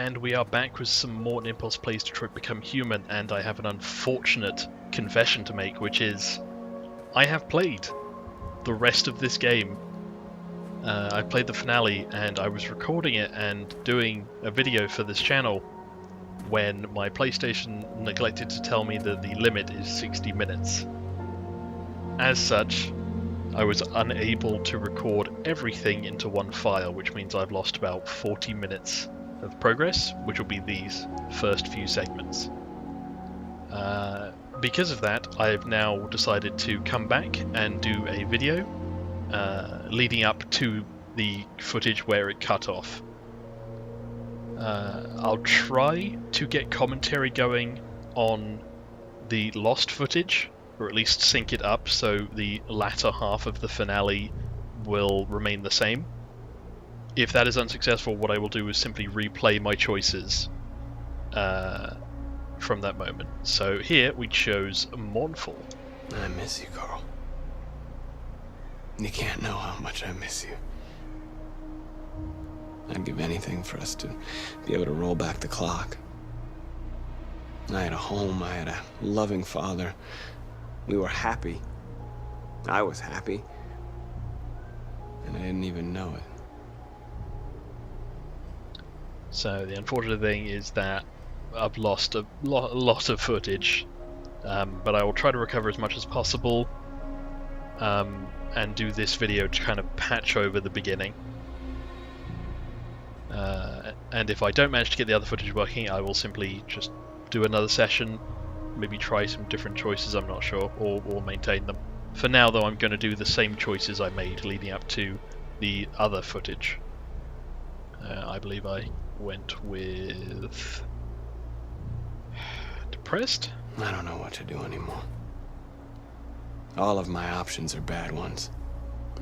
and we are back with some more Nimpulse Plays Detroit Become Human, and I have an unfortunate confession to make, which is I have played the rest of this game. I played the finale, and I was recording it and doing a video for this channel when my PlayStation neglected to tell me that the limit is 60 minutes. As such, I was unable to record everything into one file, which means I've lost about 40 minutes of progress, which will be these first few segments. Because of that, I've now decided to come back and do a video leading up to the footage where it cut off. I'll try to get commentary going on the lost footage, or at least sync it up so the latter half of the finale will remain the same. If that is unsuccessful, what I will do is simply replay my choices from that moment. So here we chose Mournful. I miss you, Carl. You can't know how much I miss you. I'd give anything for us to be able to roll back the clock. I had a home, I had a loving father. We were happy. I was happy. And I didn't even know it. So the unfortunate thing is that I've lost a lot of footage, but I will try to recover as much as possible and do this video to kind of patch over the beginning. And if I don't manage to get the other footage working, I will simply just do another session, maybe try some different choices, I'm not sure, or maintain them. For now though, I'm going to do the same choices I made leading up to the other footage. I believe I went with depressed? I don't know what to do anymore. All of my options are bad ones.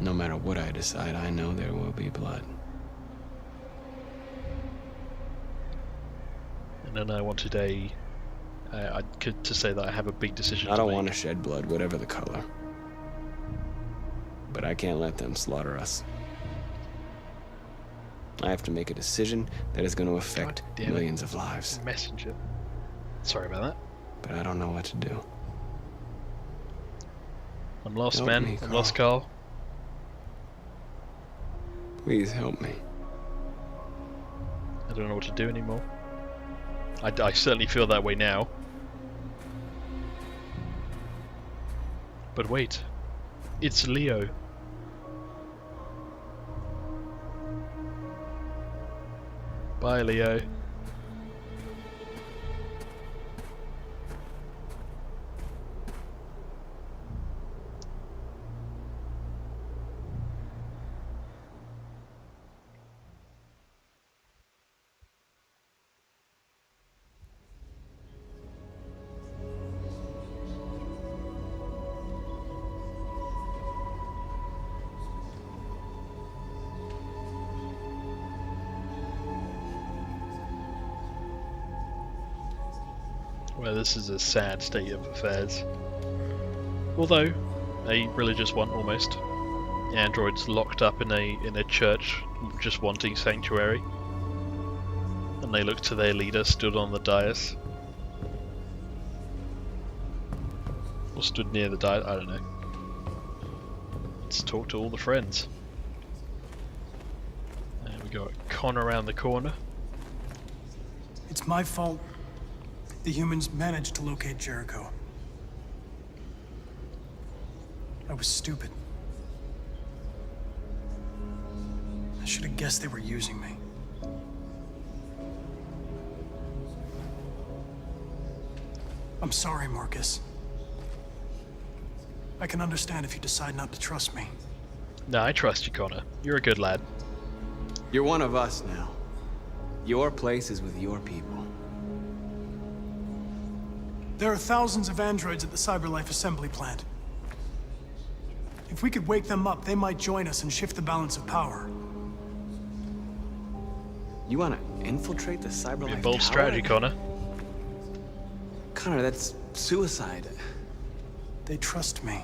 No matter what I decide, I know there will be blood. And then I wanted to say that I have a big decision to make. I don't want to shed blood, whatever the color. But I can't let them slaughter us. I have to make a decision that is going to affect millions of lives. Messenger. Sorry about that. But I don't know what to do. I'm lost, Help man. me, I'm Carl. lost, Carl. Please help me. I don't know what to do anymore. I certainly feel that way now. But wait. It's Leo. Bye, Leo. Well, this is a sad state of affairs. Although, a religious one almost. The android's locked up in a church, just wanting sanctuary. And they look to their leader, stood on the dais. Or stood near the dais, I don't know. Let's talk to all the friends. And we got Con around the corner. It's my fault. The humans managed to locate Jericho. I was stupid. I should have guessed they were using me. I'm sorry, Marcus. I can understand if you decide not to trust me. No, I trust you, Connor. You're a good lad. You're one of us now. Your place is with your people. There are thousands of androids at the CyberLife assembly plant. If we could wake them up, they might join us and shift the balance of power. You want to infiltrate the CyberLife Be a bold tower? strategy, Connor. Connor, that's suicide. They trust me.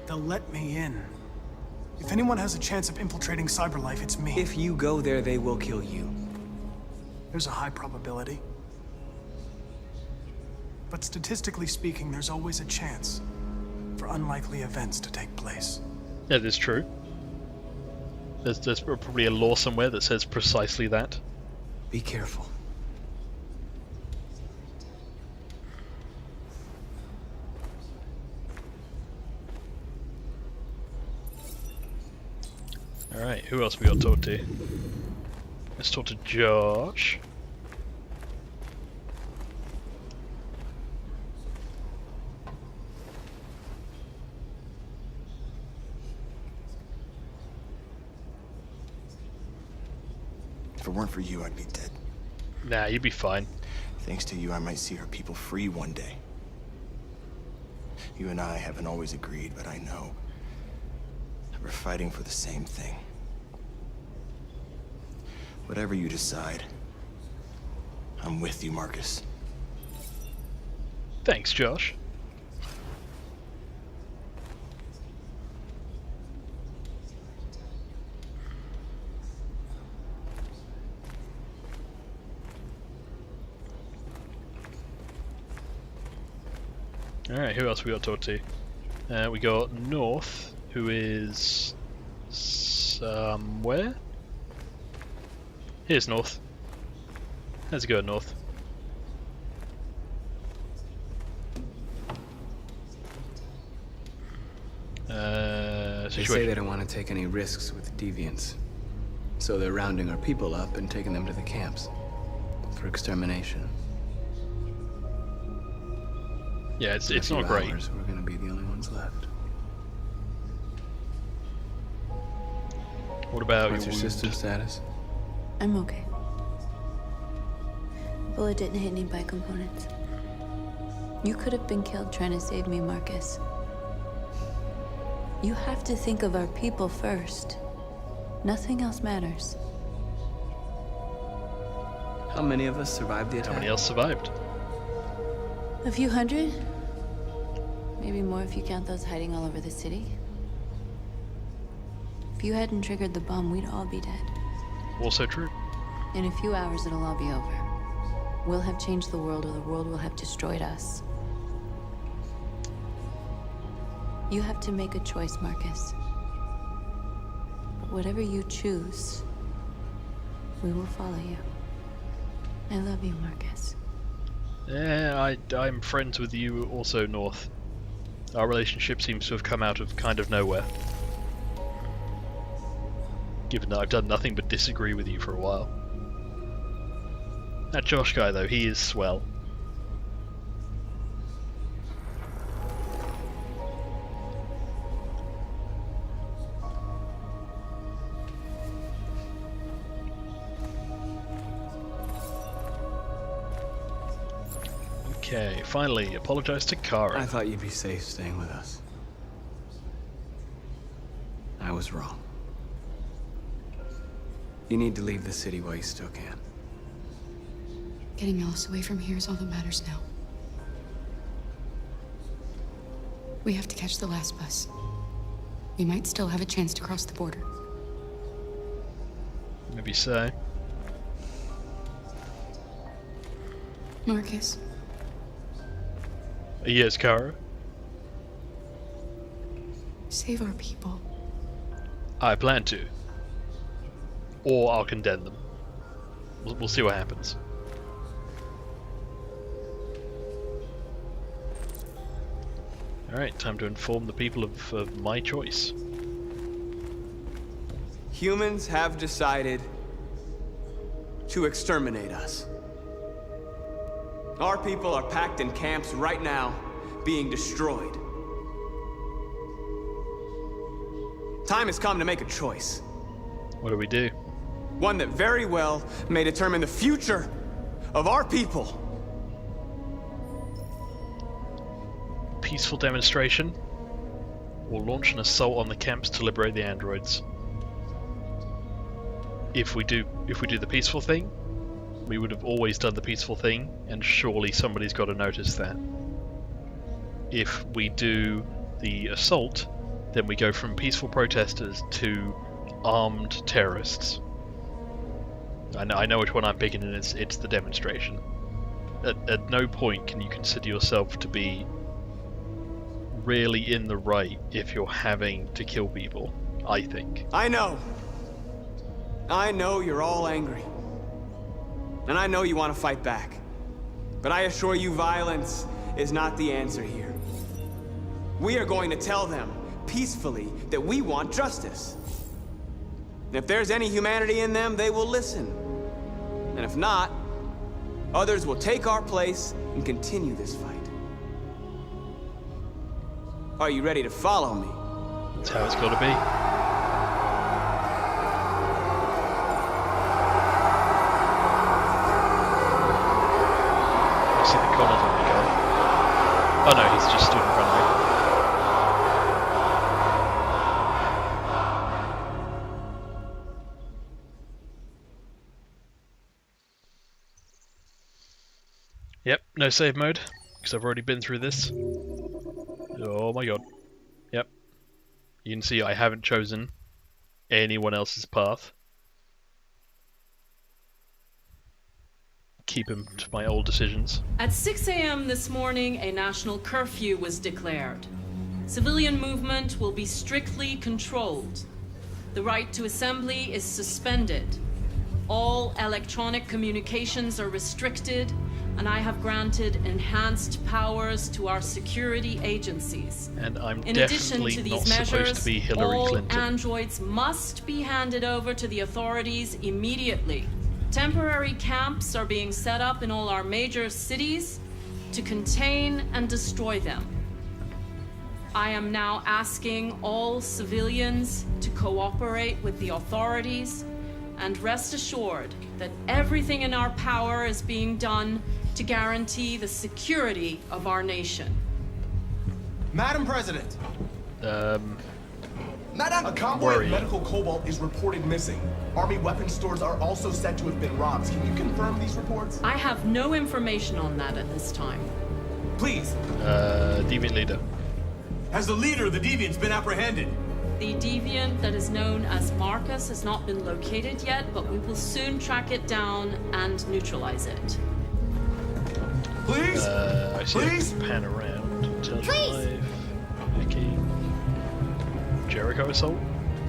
They'll let me in. If anyone has a chance of infiltrating CyberLife, it's me. If you go there, they will kill you. There's a high probability. But statistically speaking, there's always a chance for unlikely events to take place. That is true. There's probably a law somewhere that says precisely that. Be careful. Alright, who else we got to talk to? Let's talk to Josh. If it weren't for you, I'd be dead. Nah, you'd be fine. Thanks to you, I might see our people free one day. You and I haven't always agreed, but I know that we're fighting for the same thing. Whatever you decide, I'm with you, Marcus. Thanks, Josh. Alright, who else we got to talk to? We got North, who is somewhere. Here's North. How's it going, North? They say they don't want to take any risks with deviants, so they're rounding our people up and taking them to the camps for extermination. Yeah, it's In a not few great. hours, we're gonna be the only ones left. What about What's your wound? sister's status? I'm okay. Bullet didn't hit any bike components. You could have been killed trying to save me, Marcus. You have to think of our people first. Nothing else matters. How many of us survived the attack? How many else survived? A few hundred? Maybe more if you count those hiding all over the city. If you hadn't triggered the bomb, we'd all be dead. Also true. In a few hours, it'll all be over. We'll have changed the world, or the world will have destroyed us. You have to make a choice, Marcus. But whatever you choose, we will follow you. I love you, Marcus. Yeah, I'm friends with you also, North. Our relationship seems to have come out of kind of nowhere. Given that I've done nothing but disagree with you for a while. That Josh guy, though, he is swell. Okay, finally, apologize to Kara. I thought you'd be safe staying with us. I was wrong. You need to leave the city while you still can. Getting Alice away from here is all that matters now. We have to catch the last bus. We might still have a chance to cross the border. Maybe so. Marcus, Yes, Kara. save our people. I plan to. Or I'll condemn them. We'll see what happens. Alright, time to inform the people of my choice. Humans have decided to exterminate us. Our people are packed in camps right now, being destroyed. Time has come to make a choice. What do we do? One that very well may determine the future of our people. Peaceful demonstration? Or launch an assault on the camps to liberate the androids? If we do the peaceful thing, we would have always done the peaceful thing, and surely somebody's got to notice that. If we do the assault, then we go from peaceful protesters to armed terrorists. I know which one I'm picking, and it's the demonstration. At no point can you consider yourself to be really in the right if you're having to kill people, I think. I know you're all angry. And I know you want to fight back. But I assure you, violence is not the answer here. We are going to tell them, peacefully, that we want justice. And if there's any humanity in them, they will listen. And if not, others will take our place and continue this fight. Are you ready to follow me? That's how it's got to be. I see the Connor's on the go. Oh no, he's just stood in front of me. Yep, no save mode, because I've already been through this. Oh my god. Yep. You can see I haven't chosen anyone else's path. Keep him to my old decisions. At 6 a.m. this morning, a national curfew was declared. Civilian movement will be strictly controlled. The right to assembly is suspended. All electronic communications are restricted, and I have granted enhanced powers to our security agencies. And I'm In addition definitely to not these supposed measures, to be Hillary all Clinton. androids must be handed over to the authorities immediately. Temporary camps are being set up in all our major cities to contain and destroy them. I am now asking all civilians to cooperate with the authorities and rest assured that everything in our power is being done to guarantee the security of our nation. Madam President, Madam, a convoy Worry. of medical cobalt is reported missing. Army weapons stores are also said to have been robbed. Can you confirm these reports? I have no information on that at this time. Please. Deviant leader. Has the leader of the Deviants been apprehended? The deviant that is known as Marcus has not been located yet, but we will soon track it down and neutralize it. Please? I see Please? him pan around. Turn Please? alive. Vicky. Jericho assault?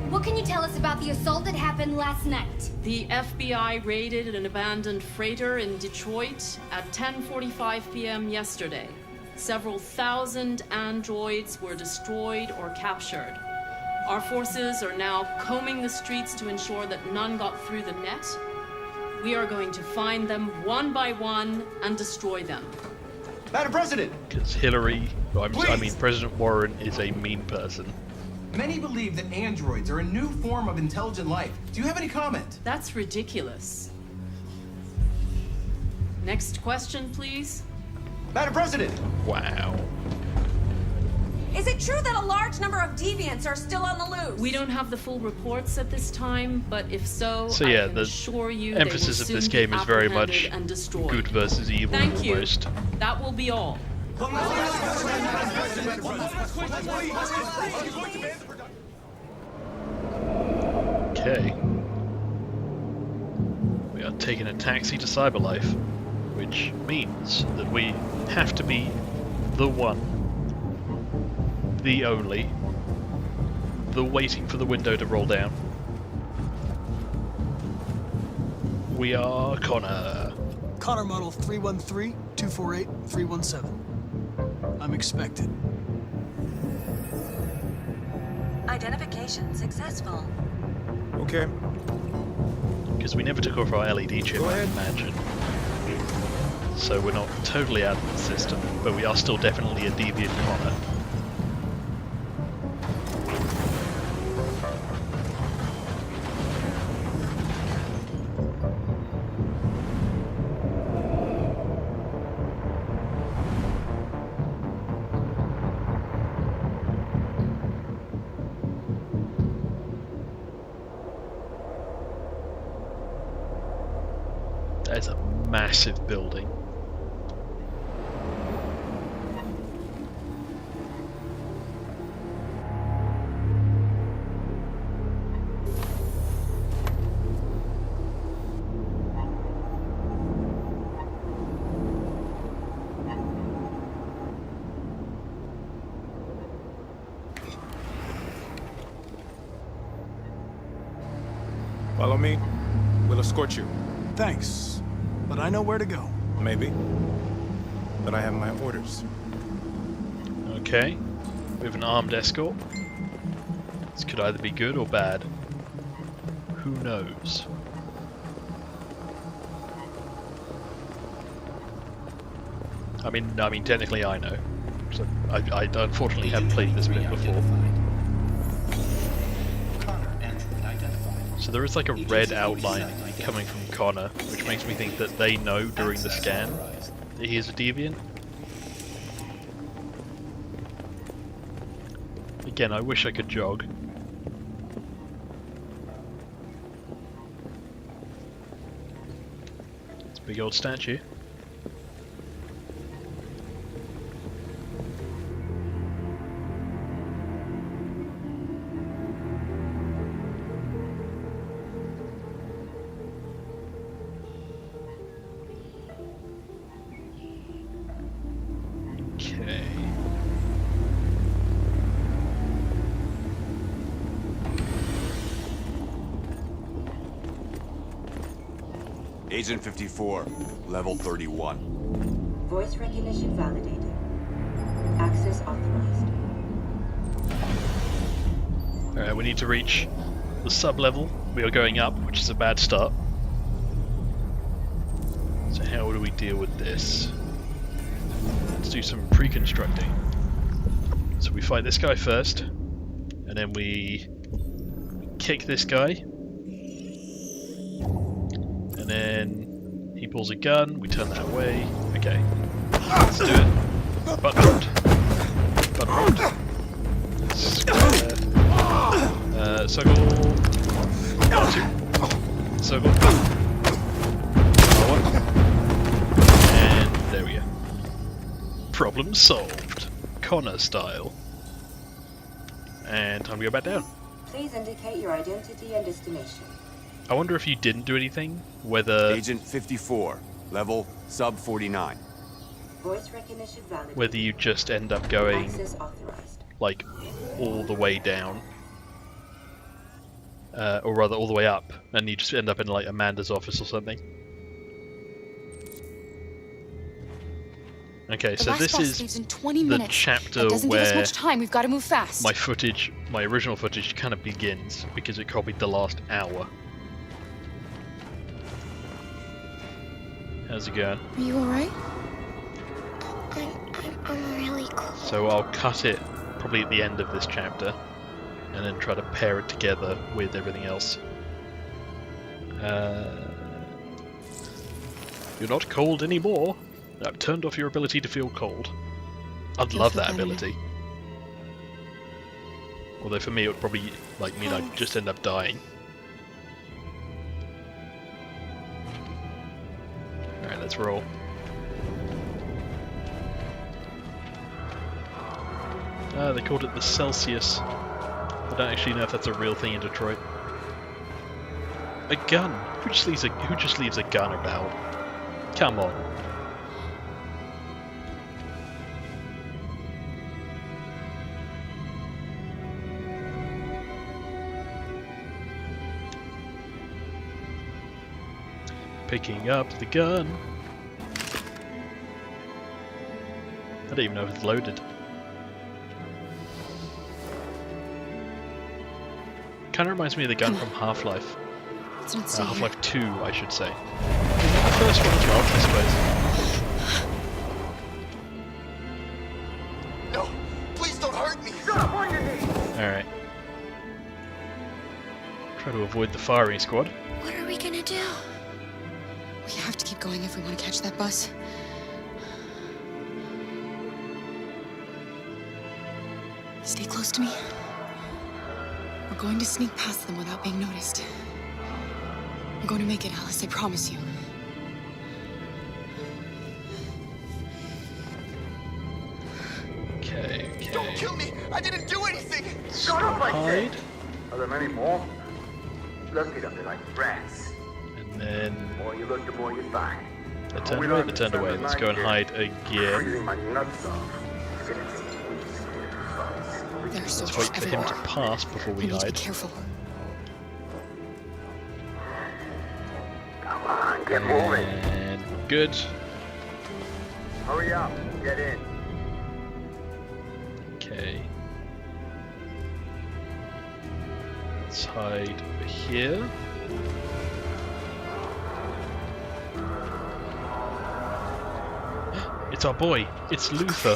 What can you tell us about the assault that happened last night? The FBI raided an abandoned freighter in Detroit at 10:45 p.m. yesterday. Several thousand androids were destroyed or captured. Our forces are now combing the streets to ensure that none got through the net. We are going to find them one by one and destroy them. Madam President, Because Hillary, I Please. mean President Warren is a mean person. many believe that androids are a new form of intelligent life. Do you have any comment? That's ridiculous. Next question, please. Madam President, Wow. Is it true that a large number of deviants are still on the loose? We don't have the full reports at this time, but if so, So I yeah, can the assure you emphasis they of will this soon game be is very much apprehended and destroyed. good versus evil Thank you. almost. That will be all. Okay. We are taking a taxi to Cyberlife, which means that we have to be the one, the only, the waiting for the window to roll down. We are Connor. Connor model 313-248-317. I'm expected. Identification successful. Okay. Because we never took off our LED chip, I imagine. So we're not totally out of the system, but we are still definitely a deviant Connor. That is a massive building. Follow me. We'll escort you. Thanks, but I know where to go. Maybe. But I have my orders. Okay. We have an armed escort. This could either be good or bad. Who knows? I mean, technically I know. So I unfortunately haven't played this bit before. So there is like a red outline coming from Connor, which makes me think that they know during the scan that he is a deviant. Again, I wish I could jog. It's a big old statue. Okay. Agent 54, level 31. Voice recognition validated. Access authorized. Alright, we need to reach the sub-level. We are going up, which is a bad start. So how do we deal with this? Let's do some pre-constructing. So we fight this guy first, and then we kick this guy. And then he pulls a gun, we turn that away. Okay, let's do it. Butt round. Butt round. Circle. 1, 2. Circle. 1. And there we go. Problem solved. Connor style. And time to go back down. Please indicate your identity and destination. I wonder if you didn't do anything, whether Agent 54, level sub 49. Voice recognition validated. whether you just end up going Access authorized. like all the way down, or rather all the way up, and you just end up in like Amanda's office or something. Okay, so this is in 20 the minutes. chapter That doesn't give us where much time. We've got to move fast. my original footage kind of begins, because it copied the last hour. How's it going? Are you alright? I'm really cold. So I'll cut it probably at the end of this chapter, and then try to pair it together with everything else. You're not cold anymore. I've turned off your ability to feel cold. I'd love that ability. Although for me it would probably mean I'd just end up dying. Alright, let's roll. They called it the Celsius. I don't actually know if that's a real thing in Detroit. A gun? Who just leaves a gun about? Come on. Picking up the gun. I don't even know if it's loaded. Kind of reminds me of the gun from Half-Life. Half-Life 2, I should say. The first one as well, I suppose. No! Please don't hurt me! Stop on your knees! Alright. Try to avoid the firing squad. What are we gonna do? We have to keep going if we want to catch that bus. Stay close to me. We're going to sneak past them without being noticed. We're going to make it, Alice, I promise you. Okay. Don't kill me! I didn't do anything! Shut up, I said! Are there many more? Look at them, they're like rats. And then... The more you look, the more you find. They turned away. Let's go and hide again. Freezing my nuts off. There's Let's wait for him to pass before we need to be hide. careful. Get moving. And good. Hurry up. Get in. Okay. Let's hide over here. It's our boy. It's Luther.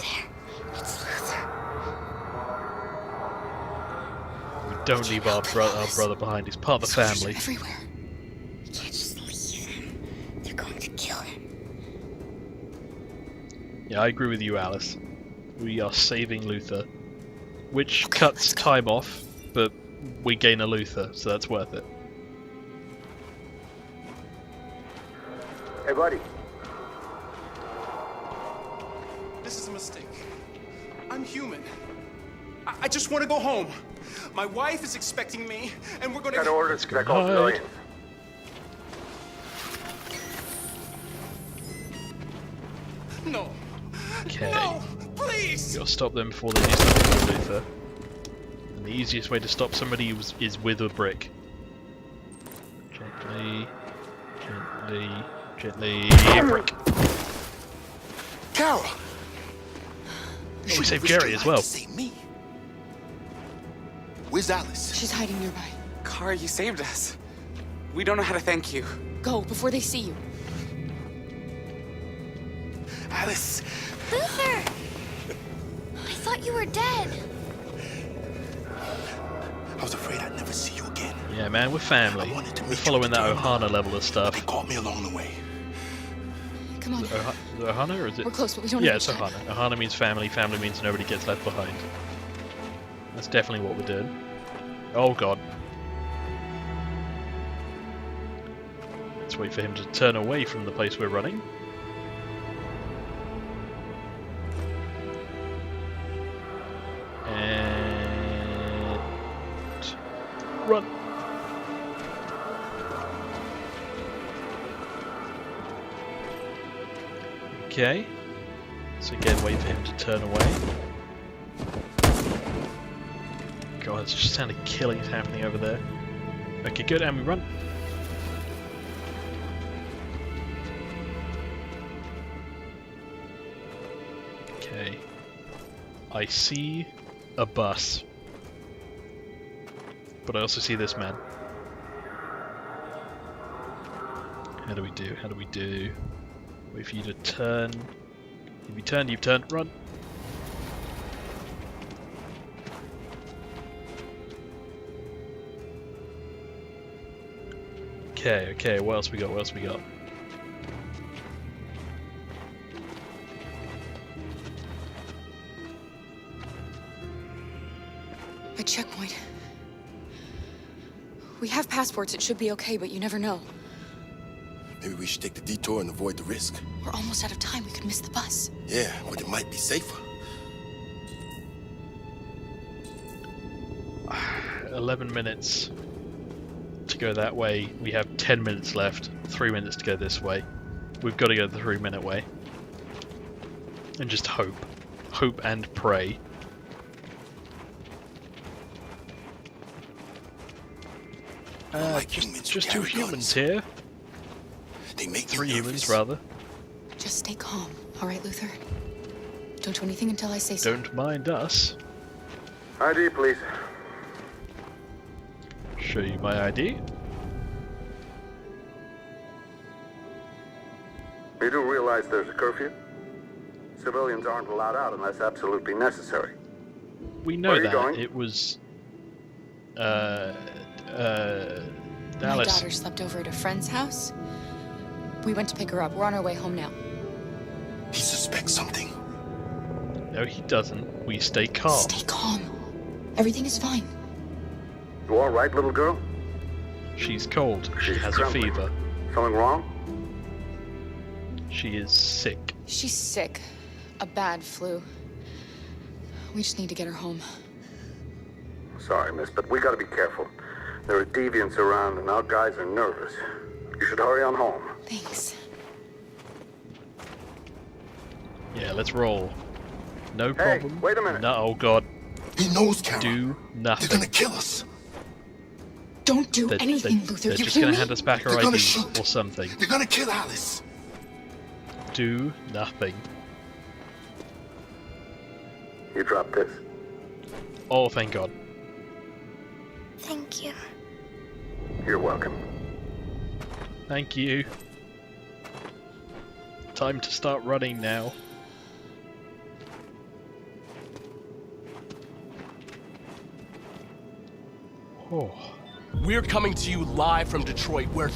We don't leave our brother behind. He's part of the family. Everywhere. We can't just leave him. They're going to kill him. Yeah, I agree with you, Alice. We are saving Luther, which cuts time off, but we gain a Luther, so that's worth it. Hey, buddy. This is a mistake. I'm human. I just want to go home. My wife is expecting me, and we're going to... Got orders to check all hide. civilians. No. Okay. No, please. Gotta stop them before they do something to Luther. And the easiest way to stop somebody is with a brick. Gently, gently, gently. Brick. Carol! Oh, we saved Jerry as well. Save me. Where's Alice? She's hiding nearby. Kara, you saved us. We don't know how to thank you. Go before they see you. Alice! Luther! I thought you were dead. I was afraid I'd never see you again. Yeah, man, we're family. We're following that Ohana level of stuff. They caught me along the way. Come on. Is it Ohana or is it? We're close, but we don't have Yeah, much it's time. Ohana. Ohana means family. Family means nobody gets left behind. That's definitely what we're doing. Oh god. Let's wait for him to turn away from the place we're running. And run. Okay. So again, wait for him to turn away. God, it's just sound of killings happening over there. Okay, good, and we run. Okay. I see a bus. But I also see this man. How do we do? How do we do? Wait for you to turn. If you turn, you've turned. Run! Okay, okay, what else we got? What else we got? A checkpoint. We have passports, it should be okay, but you never know. Maybe we should take the detour and avoid the risk. We're almost out of time, we could miss the bus. Yeah, but it might be safer. 11 minutes to go that way. We have 10 minutes left. 3 minutes to go this way. We've got to go the 3-minute way. And just hope. Hope and pray. Just 2 humans here. They make 3 humans, rather. Just stay calm, alright, Luther? Don't do anything until I say so. Don't mind us. ID, please. Show you my ID. You do realize there's a curfew? Civilians aren't allowed out unless absolutely necessary. We know Where are you that. going? It was... My Alice. daughter slept over at a friend's house. We went to pick her up. We're on our way home now. He suspects something. No, he doesn't. We stay calm. Stay calm. Everything is fine. You all right, little girl? She's cold. She She's has a trembling. fever. Something wrong? She is sick. She's sick. A bad flu. We just need to get her home. Sorry, miss, but we gotta be careful. There are deviants around and our guys are nervous. You should hurry on home. Thanks. Yeah, let's roll. No Hey, problem. wait a minute. No, oh god. He knows, Carol. Do nothing. They're gonna kill us. Don't do anything, Luther. They're You just hear gonna me? hand us back our They're gonna IDs shoot. or something. They're gonna kill Alice. Do nothing. You dropped this. Oh, thank God. Thank you. You're welcome. Thank you. Time to start running now. Oh. We're coming to you live from Detroit, where...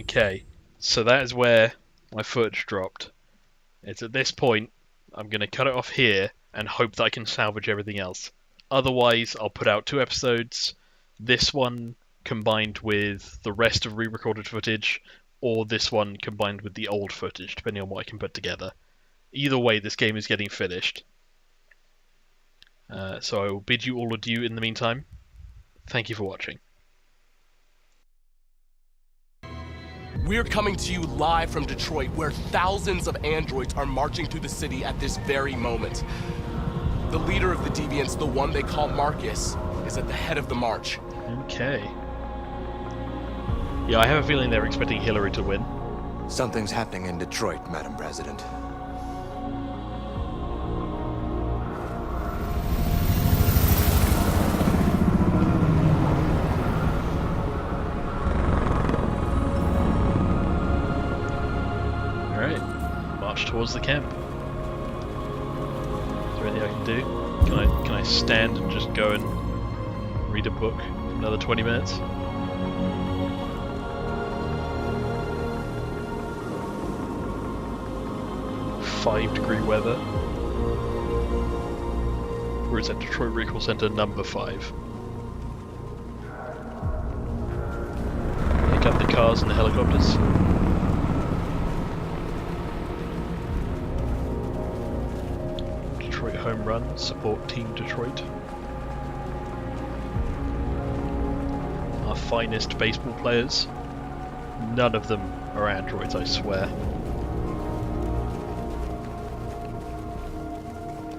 Okay, so that is where my footage dropped. It's at this point, I'm going to cut it off here and hope that I can salvage everything else. Otherwise, I'll put out 2 episodes, this one combined with the rest of re-recorded footage, or this one combined with the old footage, depending on what I can put together. Either way, this game is getting finished. So I will bid you all adieu in the meantime. Thank you for watching. We're coming to you live from Detroit, where thousands of androids are marching through the city at this very moment. The leader of the Deviants, the one they call Marcus, is at the head of the march. Okay. Yeah, I have a feeling they're expecting Hillary to win. Something's happening in Detroit, Madam President. Alright. March towards the camp. Is there anything I can do? Can I stand and just go and read a book for another 20 minutes? Five-degree weather. Or is that Detroit Recall Center number 5? Pick up the cars and the helicopters. Detroit home run, support Team Detroit. Our finest baseball players. None of them are androids, I swear.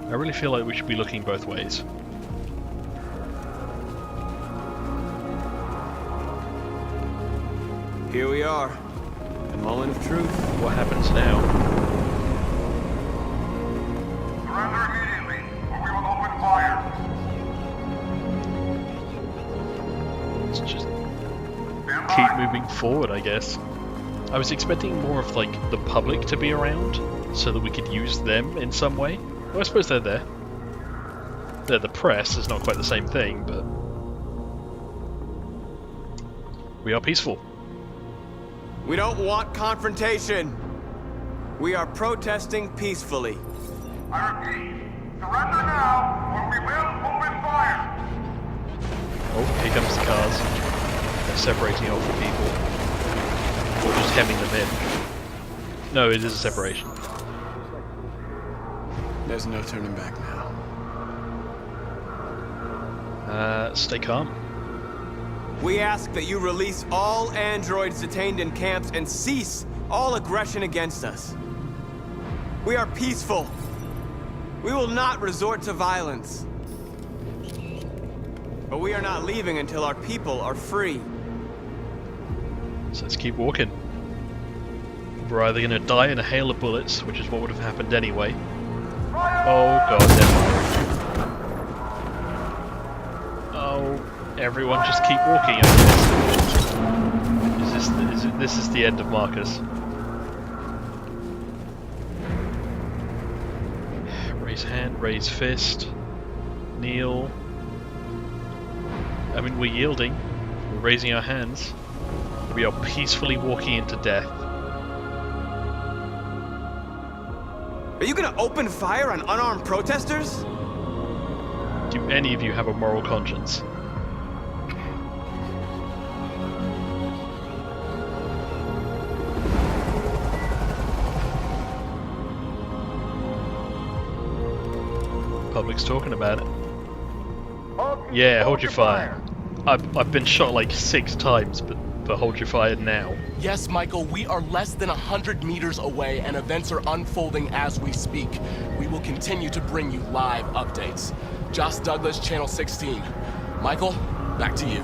I really feel like we should be looking both ways. Here we are. The moment of truth. What happens now? Surrender immediately, or we will open fire. Let's just keep moving forward, I guess. I was expecting more of, like, the public to be around, so that we could use them in some way. Well, I suppose they're there. They're the press, it's not quite the same thing, but... we are peaceful. We don't want confrontation. We are protesting peacefully. I repeat, surrender now, or we will open fire. Oh, here comes the cars. They're separating off the people. Or just hemming them in. No, it is a separation. There's no turning back now. Stay calm. We ask that you release all androids detained in camps and cease all aggression against us. We are peaceful. We will not resort to violence. But we are not leaving until our people are free. So let's keep walking. We're either going to die in a hail of bullets, which is what would have happened anyway. Oh god, they're firing. Oh, everyone just keep walking. This is the end of Marcus. Raise hand, raise fist, kneel. I mean, we're yielding. We're raising our hands. We are peacefully walking into death. Are you gonna open fire on unarmed protesters? Do any of you have a moral conscience? Public's talking about it. Yeah, hold your fire. I've been shot like 6 times, but hold your fire now. Yes, Michael, we are less than 100 meters away, and events are unfolding as we speak. We will continue to bring you live updates. Joss Douglas, Channel 16. Michael, back to you.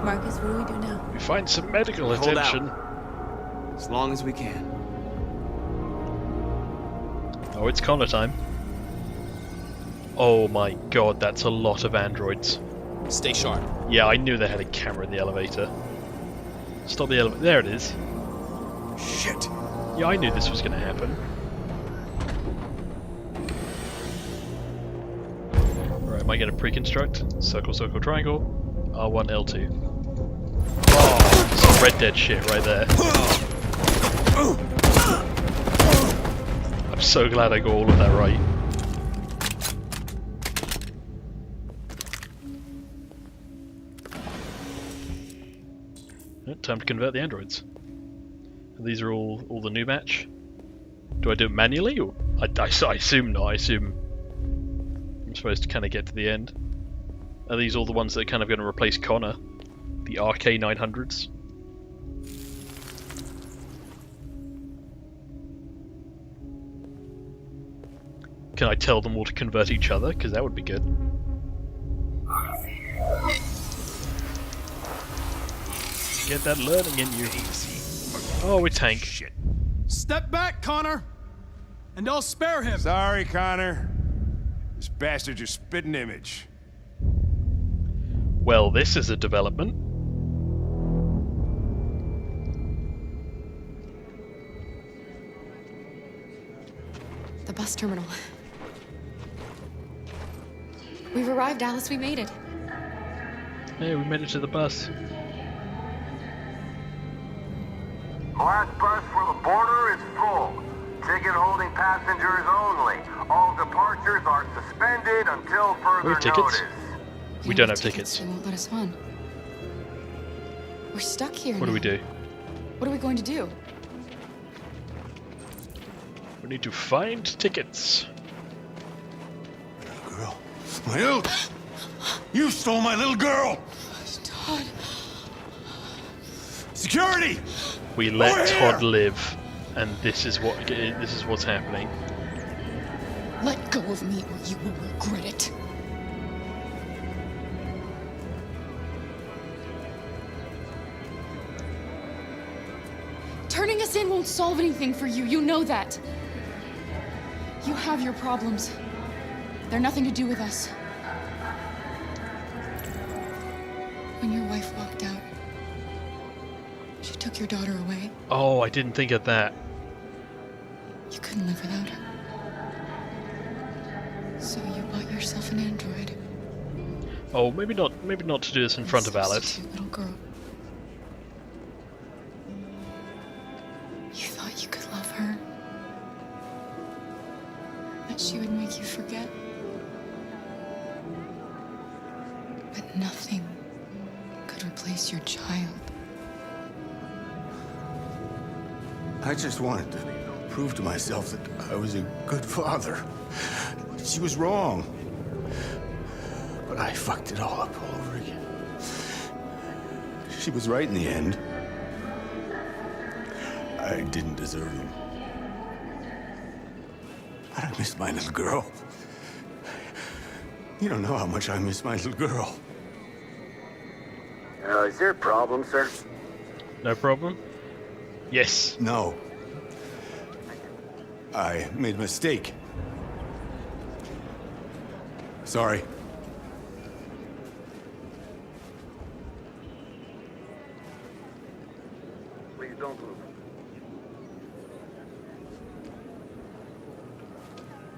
Marcus, what do we do now? We find some medical Hold attention. out. As long as we can. Oh, it's Connor time. Oh my god, that's a lot of androids. Stay sharp. Yeah, I knew they had a camera in the elevator. Stop the elevator. There it is. Shit. Yeah, I knew this was going to happen. Right, am I going to pre-construct? Circle, circle, triangle. R1, L2. Oh, some Red Dead shit right there. I'm so glad I got all of that right. Time to convert the androids. These are all the new match. Do I do it manually? Or I assume not. I assume I'm supposed to kind of get to the end. Are these all the ones that are kind of going to replace Connor? The RK900s? Can I tell them all to convert each other? Because that would be good. Get that learning in you. Oh, we tank. Shit. Step back, Connor! And I'll spare him! Sorry, Connor. This bastard's your spitting image. Well, this is a development. The bus terminal. We've arrived, Alice. We made it. Hey, we made it to the bus. Last bus for the border is full. Ticket holding passengers only. All departures are suspended until further tickets? notice. We don't have tickets. They won't let us on. We're stuck here What do we do? What are we going to do? We need to find tickets. Girl. My little... You stole my little girl! Todd. Security! We let Over Todd here! live, and this is what's happening. Let go of me or you will regret it. Turning us in won't solve anything for you. You know that. You have your problems. They're nothing to do with us. When your wife walked out, she took your daughter away. Oh, I didn't think of that. You couldn't live without her. So you bought yourself an android. Oh, maybe not to do this in front of Alice. Little girl. You thought you could love her? That she would make you forget? But nothing could replace your child. I just wanted to prove to myself that I was a good father. She was wrong. But I fucked it all up all over again. She was right in the end. I didn't deserve him. But I miss my little girl. You don't know how much I miss my little girl. Is there a problem, sir? No problem? Yes. No. I made a mistake. Sorry. Please don't move.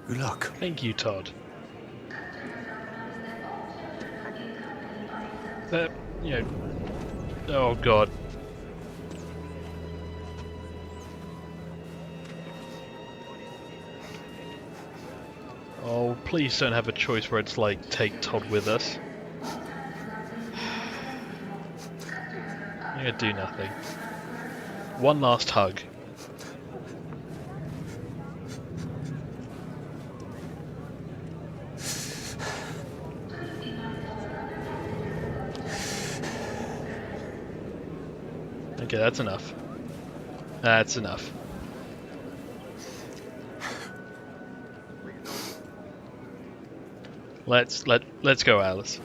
Good luck. Thank you, Todd. Oh god. Oh, please don't have a choice where it's like, take Todd with us. I'm gonna do nothing. One last hug. Okay, that's enough. That's enough. Let's go, Alice.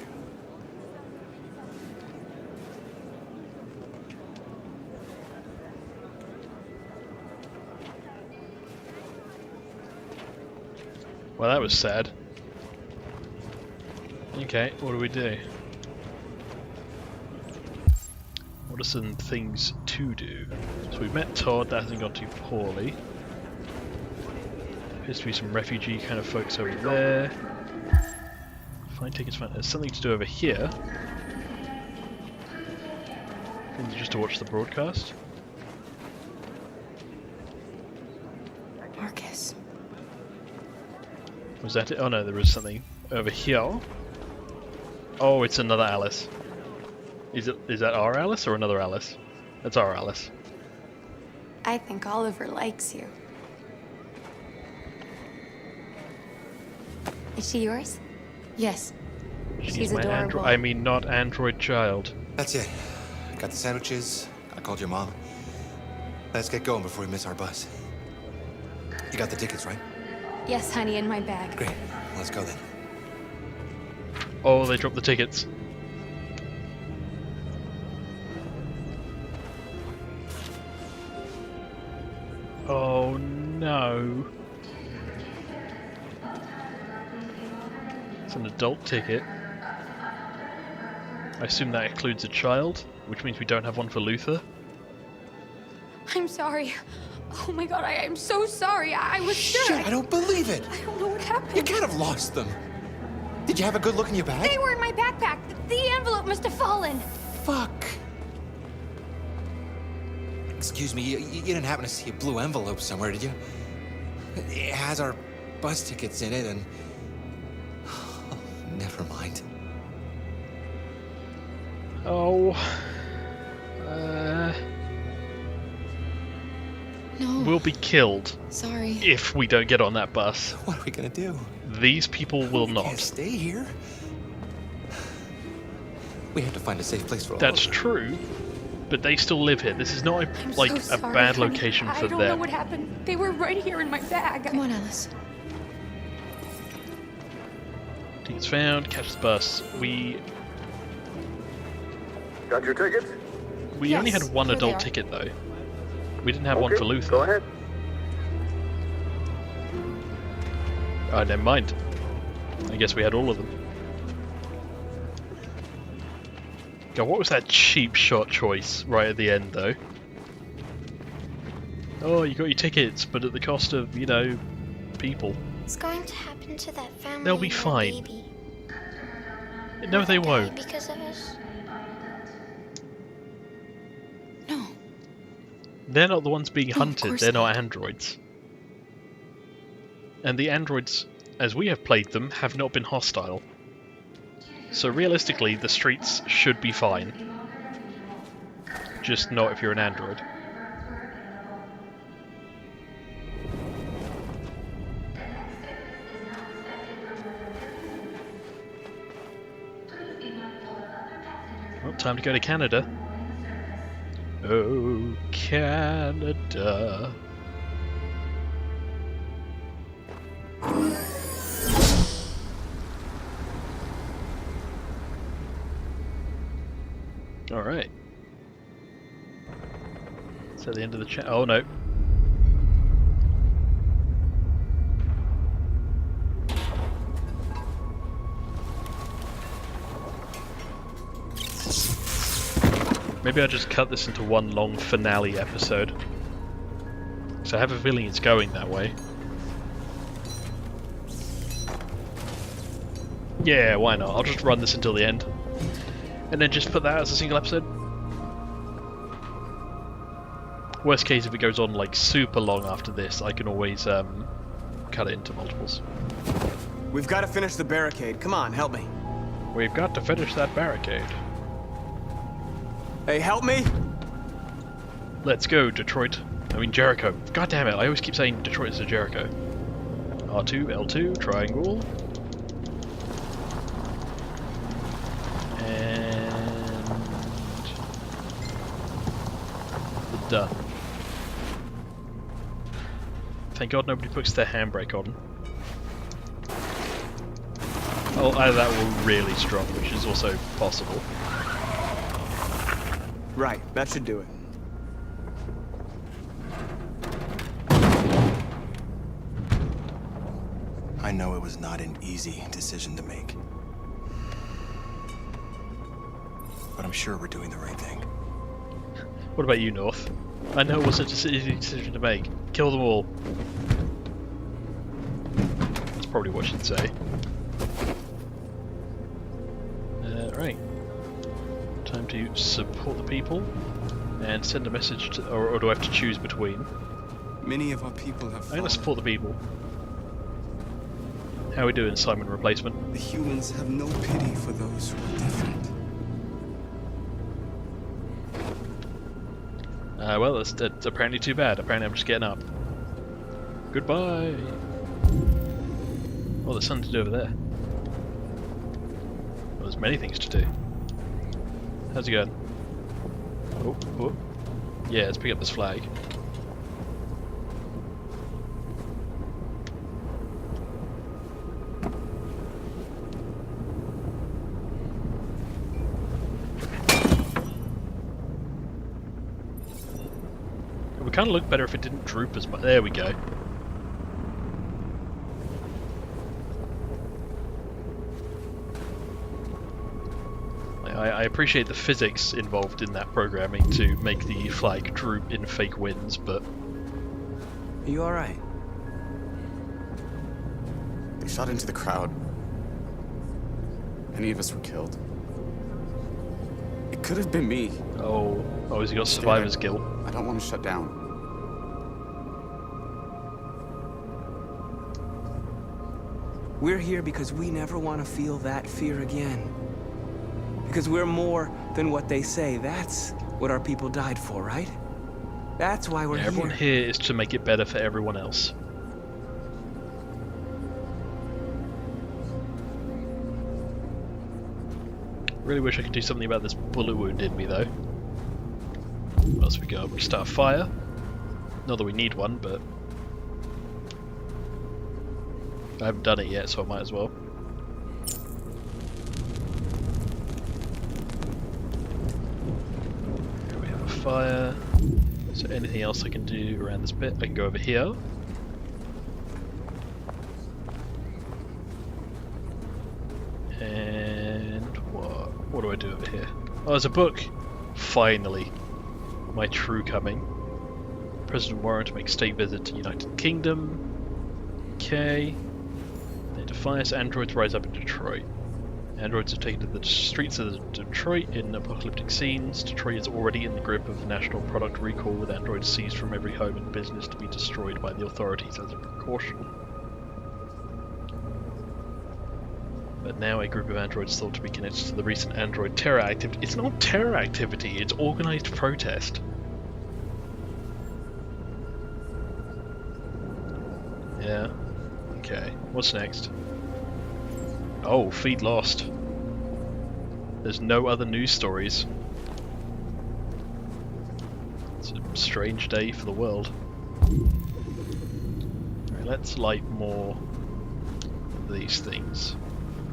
Well, that was sad. Okay, what do we do? What are some things to do? So we've met Todd, that hasn't gone too poorly. Appears to be some refugee kind of folks over there. Find tickets, find... There's something to do over here. I think just to watch the broadcast. Marcus. Was that it? Oh no, there was something over here. Oh, it's another Alice. Is that our Alice or another Alice? That's our Alice. I think Oliver likes you. Is she yours? Yes. She's my adorable. I mean, not android child. That's it. Got the sandwiches. I called your mom. Let's get going before we miss our bus. You got the tickets, right? Yes, honey, in my bag. Great. Let's go then. Oh, they dropped the tickets. Oh no. It's an adult ticket. I assume that includes a child, which means we don't have one for Luther. I'm sorry. Oh my god, I'm so sorry. I was sure. Shit, I don't believe it. I don't know what happened. You can't have lost them. Did you have a good look in your bag? They were in my backpack. The envelope must have fallen. Fuck. Excuse me, you didn't happen to see a blue envelope somewhere, did you? It has our bus tickets in it and... Oh, never mind. Oh. No. We'll be killed. Sorry. If we don't get on that bus. What are we gonna do? These people will not. Can't stay here. We have to find a safe place for all That's of them. true, but they still live here. This is not like so a sorry, bad honey. location for I don't them. know what happened. They were right here in my bag. Come on, Alice. Tickets found. Catch the bus. We Got your tickets? only had one here they adult are. ticket though. We didn't have one for Luther. Go ahead. Oh, never mind. I guess we had all of them. God, what was that cheap shot choice right at the end, though? Oh, you got your tickets, but at the cost of, you know, people. What's going to happen to that family? They'll be and that fine. Baby? No, Will they die won't. Because of us? No. They're not the ones being No, of hunted, course they're not not. androids. And the androids, as we have played them, have not been hostile. So realistically, the streets should be fine. Just not if you're an android. Well, time to go to Canada. Oh, Canada. Alright. Is that the end of the chat? Oh no. Maybe I'll just cut this into one long finale episode. So I have a feeling it's going that way. Yeah, why not? I'll just run this until the end. And then just put that as a single episode. Worst case, if it goes on like super long after this, I can always cut it into multiples. We've got to finish the barricade. Come on, help me. We've got to finish that barricade. Hey, help me! Let's go, Detroit. I mean, Jericho. God damn it, I always keep saying Detroit instead of Jericho. R2, L2, triangle. And... done. Thank God nobody puts their handbrake on. Oh, either that or really strong, which is also possible. Right, that should do it. I know it was not an easy decision to make. But I'm sure we're doing the right thing. What about you, North? I know it wasn't an easy decision to make. Kill them all. That's probably what she'd say. Right. Time to support the people and send a message to, or do I have to choose between? Many of our people have I'm gonna support the people. How are we doing, Simon replacement? The humans have no pity for those who are different. Well, that's apparently too bad. Apparently I'm just getting up. Goodbye! Oh, there's something to do over there. Well, there's many things to do. How's it going? Oh, oh. Yeah, let's pick up this flag. It would kind of look better if it didn't droop as much. There we go. I appreciate the physics involved in that programming to make the flag droop in fake winds, but... Are you alright? They shot into the crowd. Many of us were killed. It could have been me. Oh, has he got survivor's guilt? I don't want to shut down. We're here because we never want to feel that fear again. Because we're more than what they say. That's what our people died for, right? That's why we're here. Everyone here is to make it better for everyone else. Really wish I could do something about this bullet wound in me, though. What else we got? We start a fire. Not that we need one, but I haven't done it yet, so I might as well. Here we have a fire. So anything else I can do around this bit? I can go over here. And what do I do over here? Oh, there's a book! Finally! My true coming. President Warren to make state visit to United Kingdom. Okay. They defiance androids rise up in Detroit. Androids have taken to the streets of Detroit in apocalyptic scenes. Detroit is already in the grip of national product recall, with androids seized from every home and business to be destroyed by the authorities as a precaution. But now a group of androids thought to be connected to the recent android terror activity. It's not terror activity, it's organised protest. Yeah. Okay, what's next? Oh, feed lost. There's no other news stories. It's a strange day for the world. Right, let's light more of these things.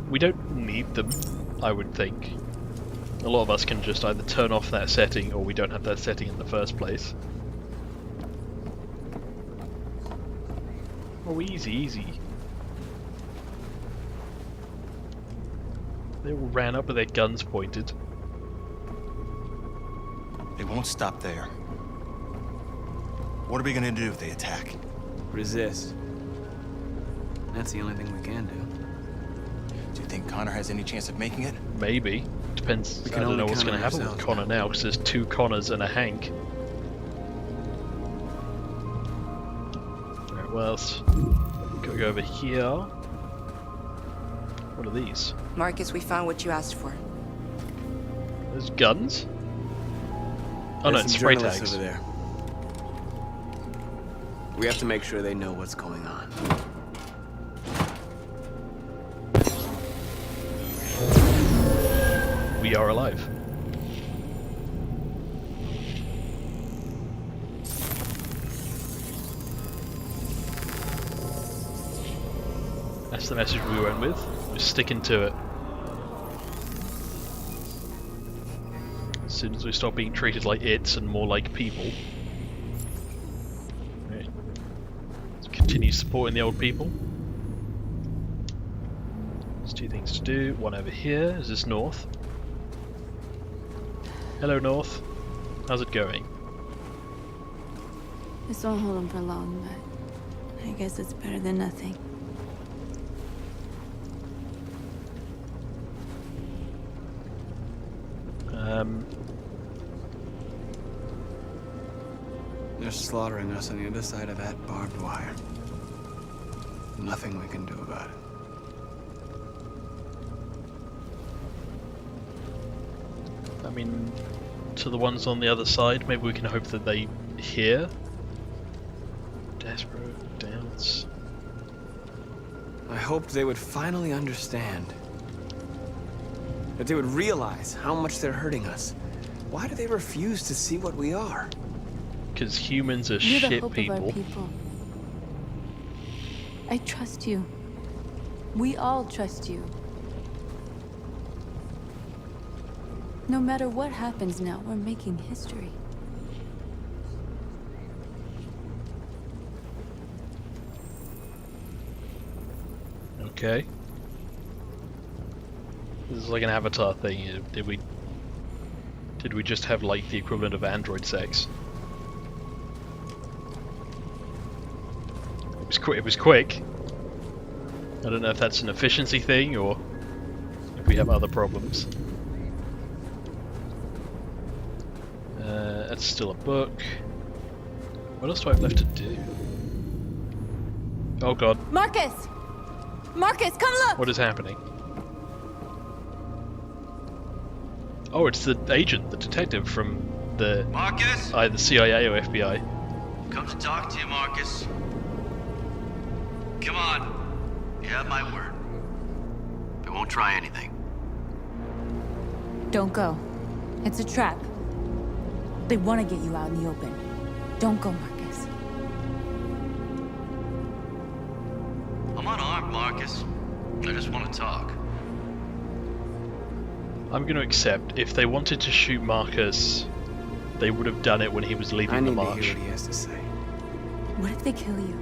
We don't need them, I would think. A lot of us can just either turn off that setting, or we don't have that setting in the first place. Oh, easy, easy. They all ran up with their guns pointed. They won't stop there. What are we gonna do if they attack? Resist. That's the only thing we can do. Do you think Connor has any chance of making it? Maybe. Depends. I don't know what's going to happen with Connor now, because there's two Connors and a Hank. Alright, what else? Gotta go over here. What are these? Marcus, we found what you asked for. There's guns? Oh no, it's spray tags. Over there. We have to make sure they know what's going on. We are alive. That's the message we went with. We're sticking to it. As soon as we stop being treated like its and more like people. Right. Let's continue supporting the old people. There's two things to do. One over here. Is this North? Hello, North. How's it going? This won't hold him for long, but I guess it's better than nothing. They're slaughtering us on the other side of that barbed wire. Nothing we can do about it. I mean, to the ones on the other side, maybe we can hope that they hear. Desperate doubts. I hoped they would finally understand. That they would realize how much they're hurting us. Why do they refuse to see what we are? Because humans are You're the shit hope people. of our people. I trust you. We all trust you. No matter what happens now, we're making history. Okay. This is like an Avatar thing. Did we just have like the equivalent of android sex? It was quick. I don't know if that's an efficiency thing or if we have other problems. That's still a book. What else do I have left to do? Oh god. Marcus! Marcus, come look! What is happening? Oh, it's the agent, the detective from the... Marcus? Either CIA or FBI. Come to talk to you, Marcus. Come on. You have my word. I won't try anything. Don't go. It's a trap. They want to get you out in the open. Don't go, Marcus. I'm unarmed, Marcus. I just want to talk. I'm going to accept, if they wanted to shoot Marcus, they would have done it when he was leading the march. I need to hear what he has to say. What if they kill you?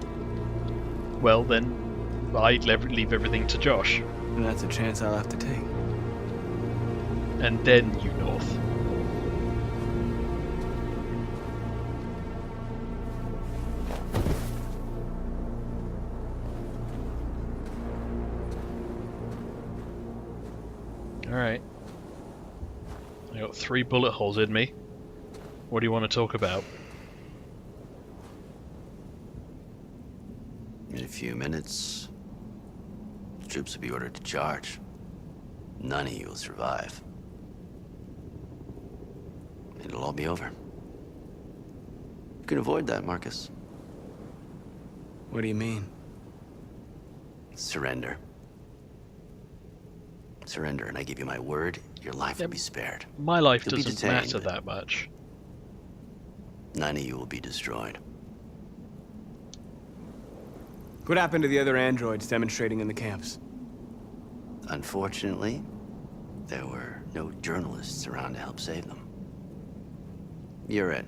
Well, then I'd leave everything to Josh. And that's a chance I'll have to take. And then you North. Alright. I got 3 bullet holes in me. What do you want to talk about? In a few minutes, the troops will be ordered to charge. None of you will survive. It'll all be over. You can avoid that, Marcus. What do you mean? Surrender. Surrender, and I give you my word, your life will be spared. My life You'll be doesn't detained, matter that much. None of you will be destroyed. What happened to the other androids demonstrating in the camps? Unfortunately, there were no journalists around to help save them. You're it.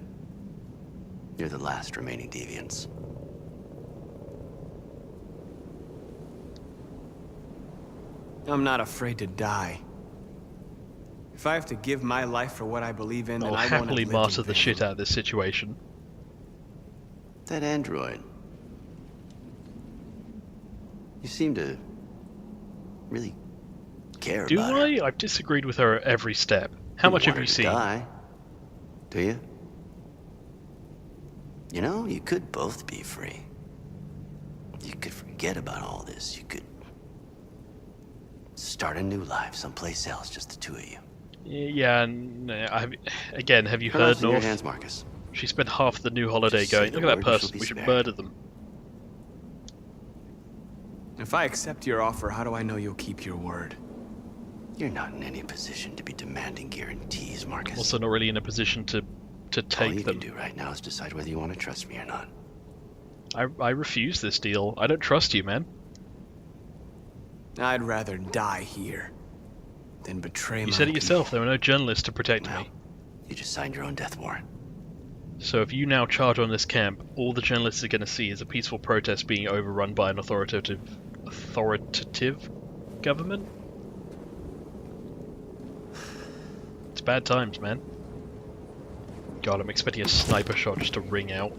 You're the last remaining deviants. I'm not afraid to die. If I have to give my life for what I believe in, then I'll I won't have happily lived martyr in the vain. shit out of this situation. That android. You seem to really care Do about I? her. I've disagreed with her at every step. How much have want her you to seen? Die, do you? You know, you could both be free. You could forget about all this. You could start a new life someplace else, just the two of you. Yeah, and again, have you Her heard life's in your North? hands, Marcus. She spent half the new holiday Just say going, the look at that word and she'll person, be we should spared." murder them. If I accept your offer, how do I know you'll keep your word? You're not in any position to be demanding guarantees, Marcus. Also not really in a position to all take you them. can do right now is decide whether you want to trust me or not. I refuse this deal. I don't trust you, man. I'd rather die here than betray my You said it yourself, there were no journalists to protect me. You just signed your own death warrant. So if you now charge on this camp, all the journalists are going to see is a peaceful protest being overrun by an authoritative government? It's bad times, man. God, I'm expecting a sniper shot just to ring out.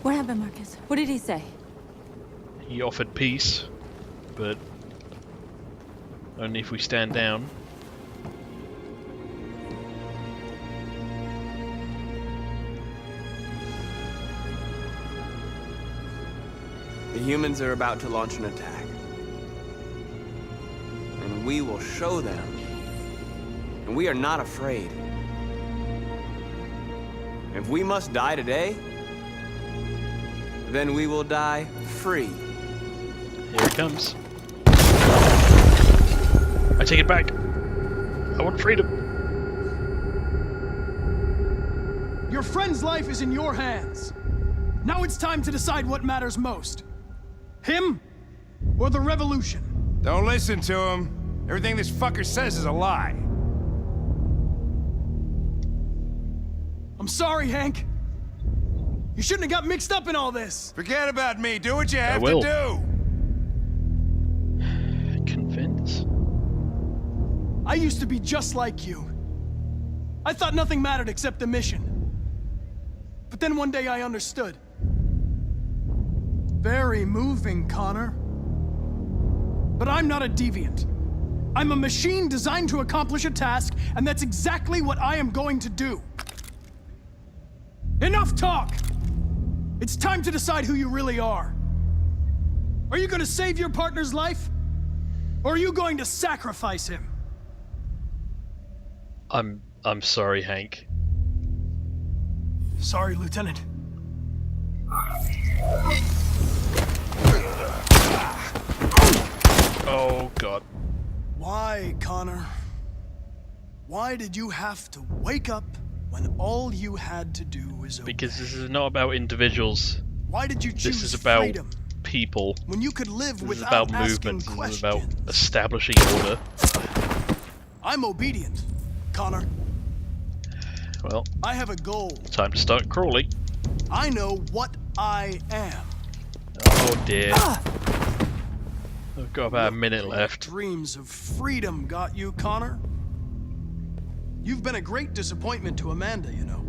What happened, Marcus? What did he say? He offered peace, but only if we stand down. The humans are about to launch an attack. And we will show them. And we are not afraid. If we must die today, then we will die free. Here it comes. I take it back. I want freedom. Your friend's life is in your hands. Now it's time to decide what matters most. Him or the revolution? Don't listen to him. Everything this fucker says is a lie. I'm sorry, Hank. You shouldn't have got mixed up in all this. Forget about me. Do what you have will. to do. Convince? I used to be just like you. I thought nothing mattered except the mission. But then one day I understood. Very moving, Connor. But I'm not a deviant. I'm a machine designed to accomplish a task, and that's exactly what I am going to do. Enough talk! It's time to decide who you really are. Are you going to save your partner's life? Or are you going to sacrifice him? I'm sorry, Hank. Sorry, Lieutenant. Oh, God. Why, Connor? Why did you have to wake up when all you had to do was obey? Because this is not about individuals. Why did you choose This is about freedom people. when you could live This is without about asking movement. This is questions? about establishing order. I'm obedient, Connor. Well, I have a goal. time to start crawling. I know what I am. Oh dear. I've got about a minute left. Dreams of freedom got you, Connor. You've been a great disappointment to Amanda, you know.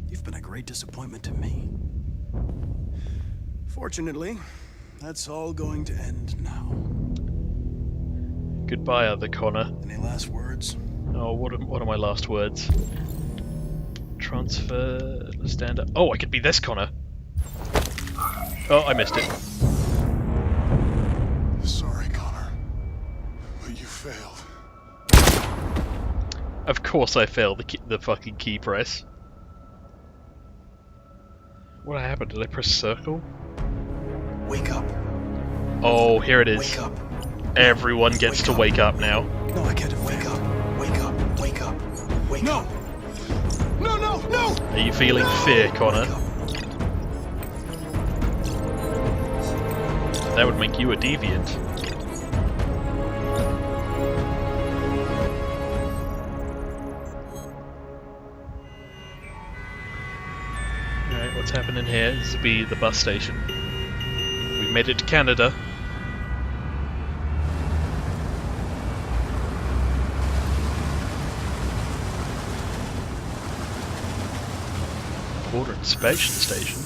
You've been a great disappointment to me. Fortunately, that's all going to end now. Goodbye, other Connor. Any last words? Oh, what are my last words? Transfer, stand up. Oh, I could be this Connor. Oh, I missed it. Sorry, Connor. But you failed. Of course I failed the fucking key press. What happened? Did I press circle? Wake up. Oh, here it is. Wake up. Everyone gets to wake up now. No, I can't wake up. Wake up. Wake up. Wake up. No, no, no! Are you feeling fear, Connor? That would make you a deviant. Alright, what's happening here? This will be the bus station. We've made it to Canada. Border inspection station.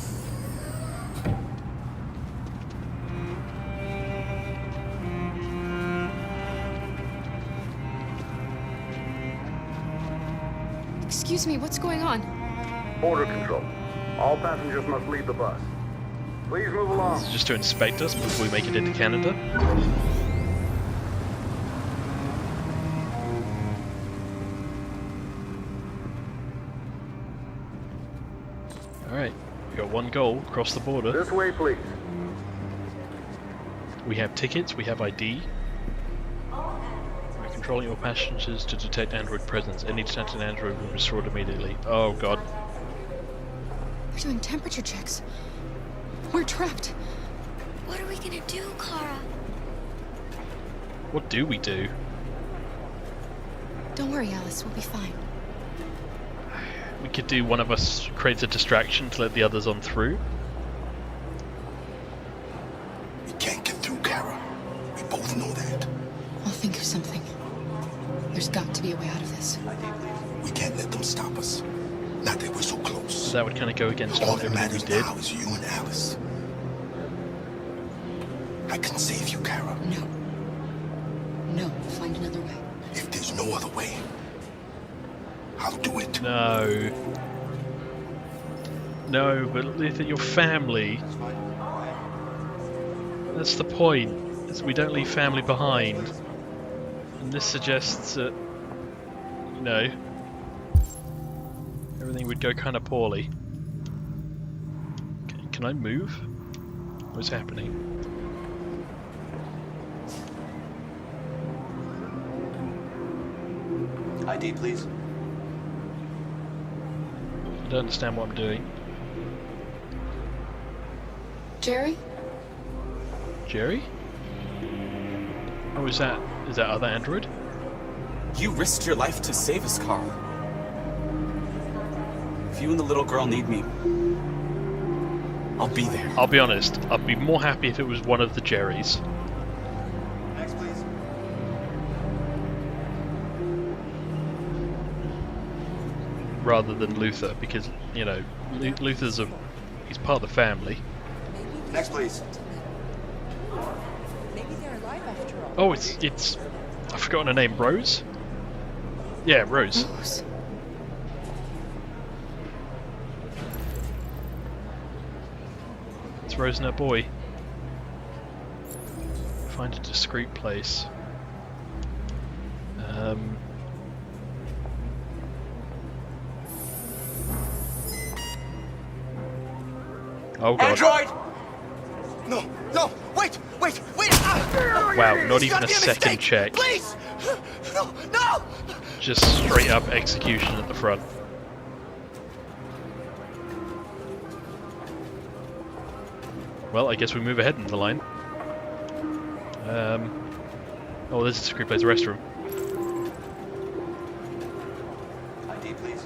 Excuse me, what's going on? Border control. All passengers must leave the bus. Please move along. This is just to inspect us before we make it into Canada. Alright, we got one goal, cross the border. This way, please. We have tickets, we have ID. We're controlling all passengers to detect android presence. Any detected android will be destroyed immediately. Oh god. We're doing temperature checks. We're trapped. What are we gonna do, Kara? What do we do? Don't worry, Alice. We'll be fine. We could do one of us creates a distraction to let the others on through. We can't get through, Kara. We both know that. I'll think of something. There's got to be a way out of this. We can't let them stop us. Not that we're so close. That would kind of go against All what that everything we matters did. now is you and Alice. I can save you, Kara. No. No, find another way. If there's no other way, I'll do it. No. No, but Luther, your family. That's the point. Is we don't leave family behind. And this suggests that, you know, everything would go kind of poorly. Okay, can I move? What's happening? ID, please. I don't understand what I'm doing. Jerry? Jerry? Oh, is that other android? You risked your life to save us, Carl. If you and the little girl need me, I'll be there. I'll be honest, I'd be more happy if it was one of the Jerrys. Next, please. Rather than Luther, because, you know, Luther's he's part of the family. Next, please. Maybe they're alive after all. Oh, it's I've forgotten her name. Rose? Yeah, Rose. It's Rose and her boy. Find a discreet place. Oh god. Android! No, no, wait! Wow, not even a second check. Please! No! Just straight up execution at the front. Well, I guess we move ahead in the line. Oh, there's a discreet place, restroom. ID, please.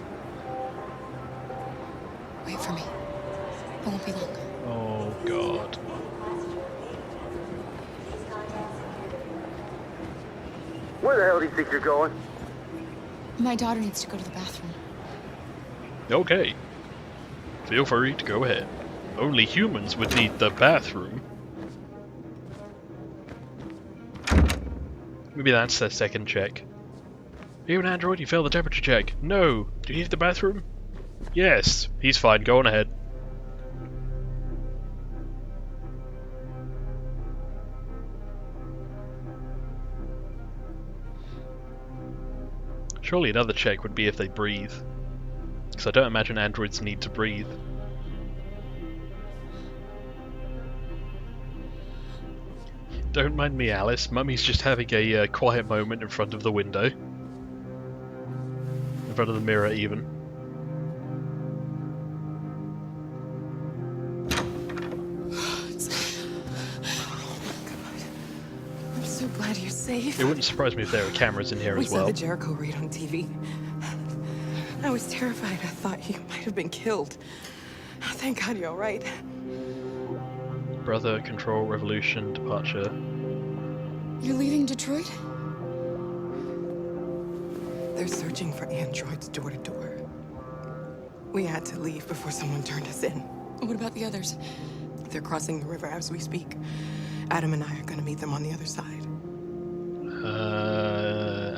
Wait for me. It won't be long. Oh god. Where the hell do you think you're going? My daughter needs to go to the bathroom. Okay. Feel free to go ahead. Only humans would need the bathroom. Maybe that's their second check. Are you an android? You failed the temperature check. No. Do you need the bathroom? Yes. He's fine. Go on ahead. Surely another check would be if they breathe. Because I don't imagine androids need to breathe. Don't mind me, Alice. Mummy's just having a quiet moment in front of the window. In front of the mirror, even. I'm so glad you're safe. It wouldn't surprise me if there were cameras in here We as saw well. the Jericho raid on TV. I was terrified. I thought you might have been killed. Thank God you're all right. Brother, control, revolution, departure. You're leaving Detroit? They're searching for androids door to door. We had to leave before someone turned us in. What about the others? They're crossing the river as we speak. Adam and I are gonna meet them on the other side.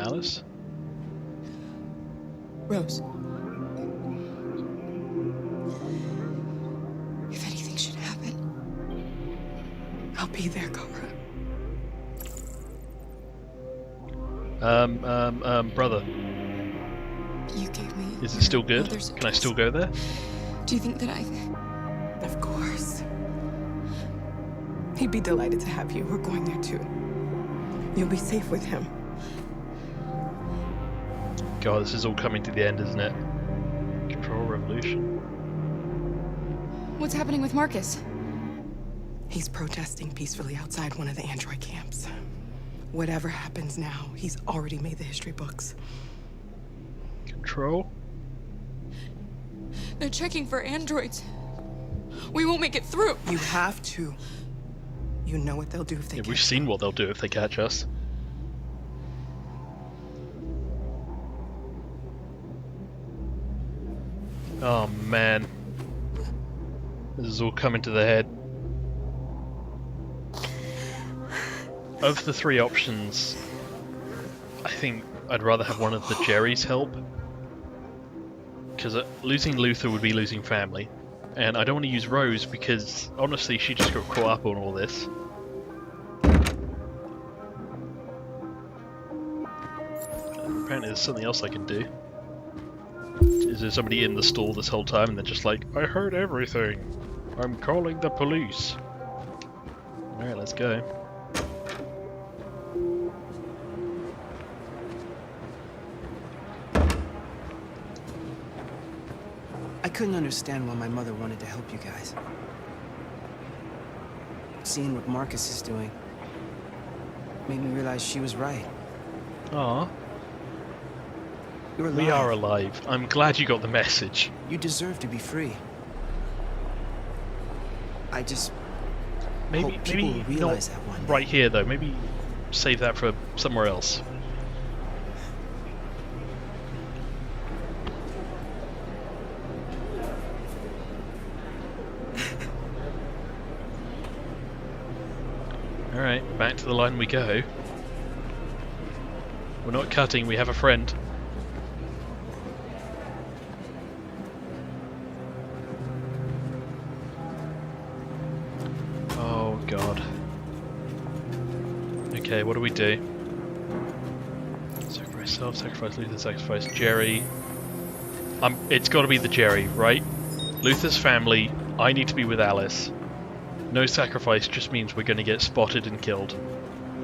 Alice? Rose. If anything should happen, I'll be there, Cobra. Brother. you gave me. Is it still good? mother's Can I address. still go there? Do you think that I? Of course. He'd be delighted to have you. We're going there too. You'll be safe with him. God, this is all coming to the end, isn't it? Control, revolution. What's happening with Marcus? He's protesting peacefully outside one of the android camps. Whatever happens now, he's already made the history books. Control? They're checking for androids. We won't make it through. You have to. You know what they'll do if they Yeah, catch we've seen what they'll do if they catch us. Oh man. This is all coming to the head. Of the three options, I think I'd rather have one of the Jerry's help. Because losing Luther would be losing family. And I don't want to use Rose because, honestly, she just got caught up on all this. Apparently there's something else I can do. Is there somebody in the stall this whole time and they're just like, I heard everything. I'm calling the police. Alright, let's go. I couldn't understand why my mother wanted to help you guys. Seeing what Marcus is doing made me realize she was right. Aww. You're alive. We are alive. I'm glad you got the message. You deserve to be free. I just Maybe hope people will realize not that one day. right here though. Maybe save that for somewhere else. Alright, back to the line we go. We're not cutting, we have a friend. Oh god. Okay, what do we do? Sacrifice self, sacrifice Luther, sacrifice Jerry. It's gotta be the Jerry, right? Luther's family, I need to be with Alice. No sacrifice just means we're gonna get spotted and killed.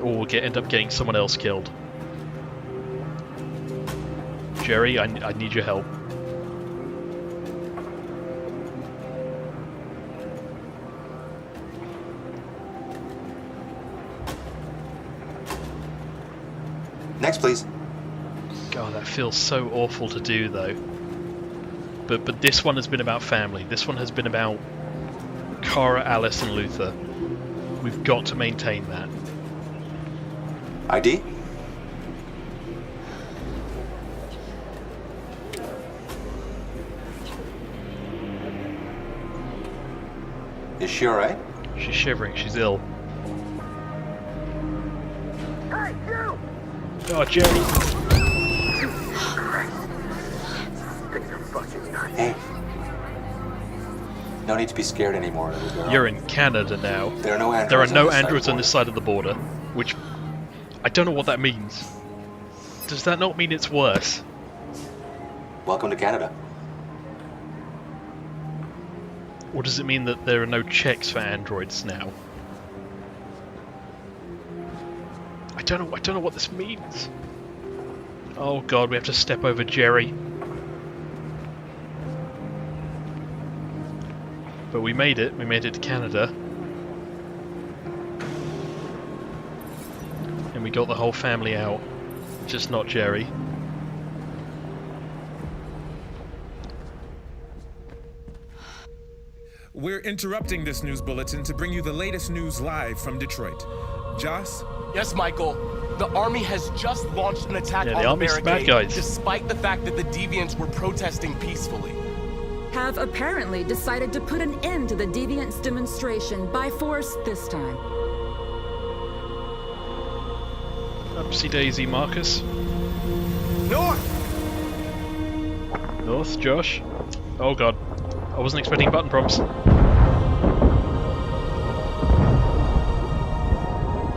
Or we'll end up getting someone else killed. Jerry, I need your help. Next, please. God, that feels so awful to do, though. But this one has been about family. This one has been about Kara, Alice, and Luther. We've got to maintain that. ID? Is she alright? She's shivering. She's ill. Hey, you! Oh, Jerry. Hey. No need to be scared anymore, little girl. You're in Canada now. There are no androids. There are no on this side androids of on this side of the border, which I don't know what that means. Does that not mean it's worse? Welcome to Canada. Or does it mean that there are no checks for androids now? I don't know what this means. Oh god, we have to step over Jerry. But we made it to Canada. And we got the whole family out. Just not Jerry. We're interrupting this news bulletin to bring you the latest news live from Detroit. Joss? Yes, Michael. The army has just launched an attack on the army's bad barricade, guys. despite the fact that the Deviants were protesting peacefully. Have apparently decided to put an end to the Deviants' demonstration by force this time. Upsy daisy, Marcus. North! North, Josh. Oh god. I wasn't expecting button prompts.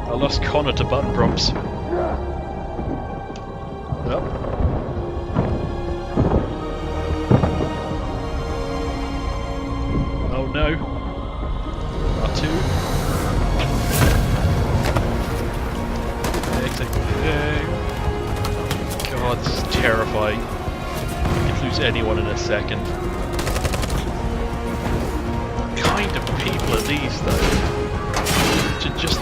I lost Connor to button prompts. Yep. Oh no. R2. God, this is terrifying. I could lose anyone in a second. What kind of people are these, though? Just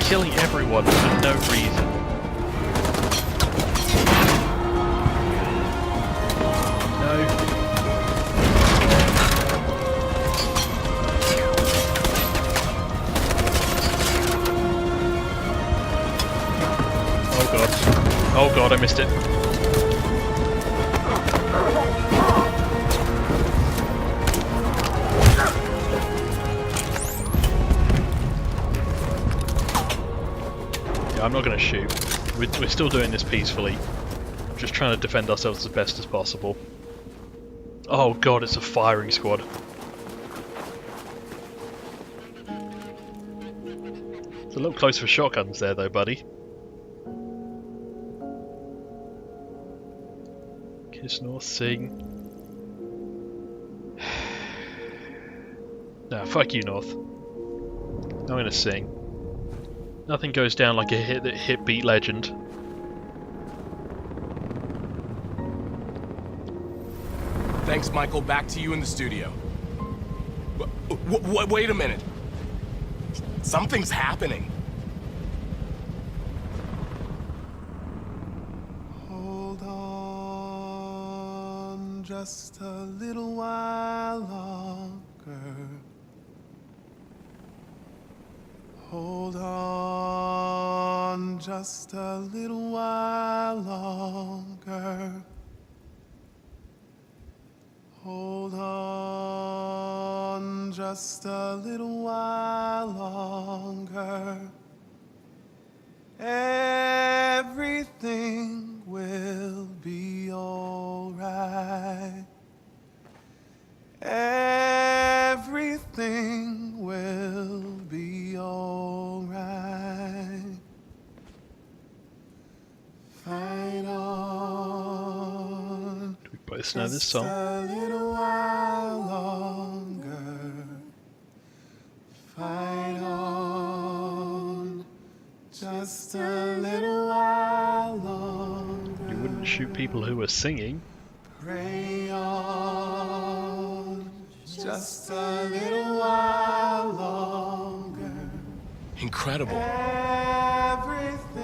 killing everyone for no reason. No. god, I missed it. Yeah, I'm not going to shoot. We're still doing this peacefully. Just trying to defend ourselves as best as possible. Oh god, it's a firing squad. It's a little close for shotguns there though, buddy. Kiss North, sing. Nah, fuck you, North. I'm gonna sing. Nothing goes down like a hit beat legend. Thanks, Michael. Back to you in the studio. Wait a minute. Something's happening. Hold on just a little while longer. Hold on just a little while longer. Hold on just a little while longer. Everything will be all right. Everything will be all right. Fight on. Do we both know this song? A little while longer. Fight on. Just a little while longer. You wouldn't shoot people who were singing. Pray on. Just a little while longer. Incredible.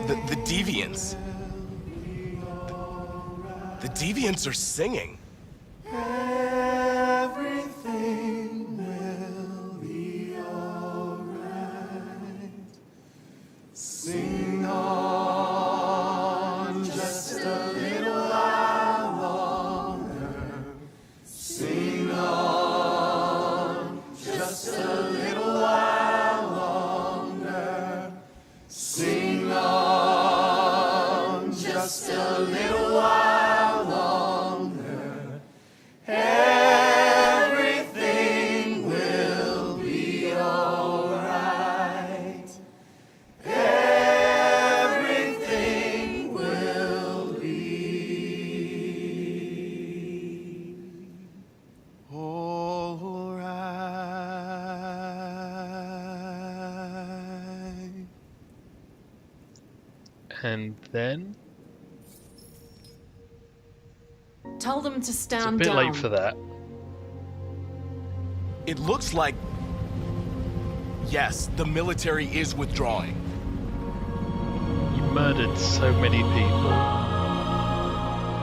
The Deviants. The Deviants are singing. Everything will be alright. Sing on just a little while longer. Sing on just a little while longer. Sing on just a little while longer. Everything will be alright. Everything will be alright. And then Tell them to it's a stand bit down. late for that. It looks like... Yes, the military is withdrawing. You murdered so many people.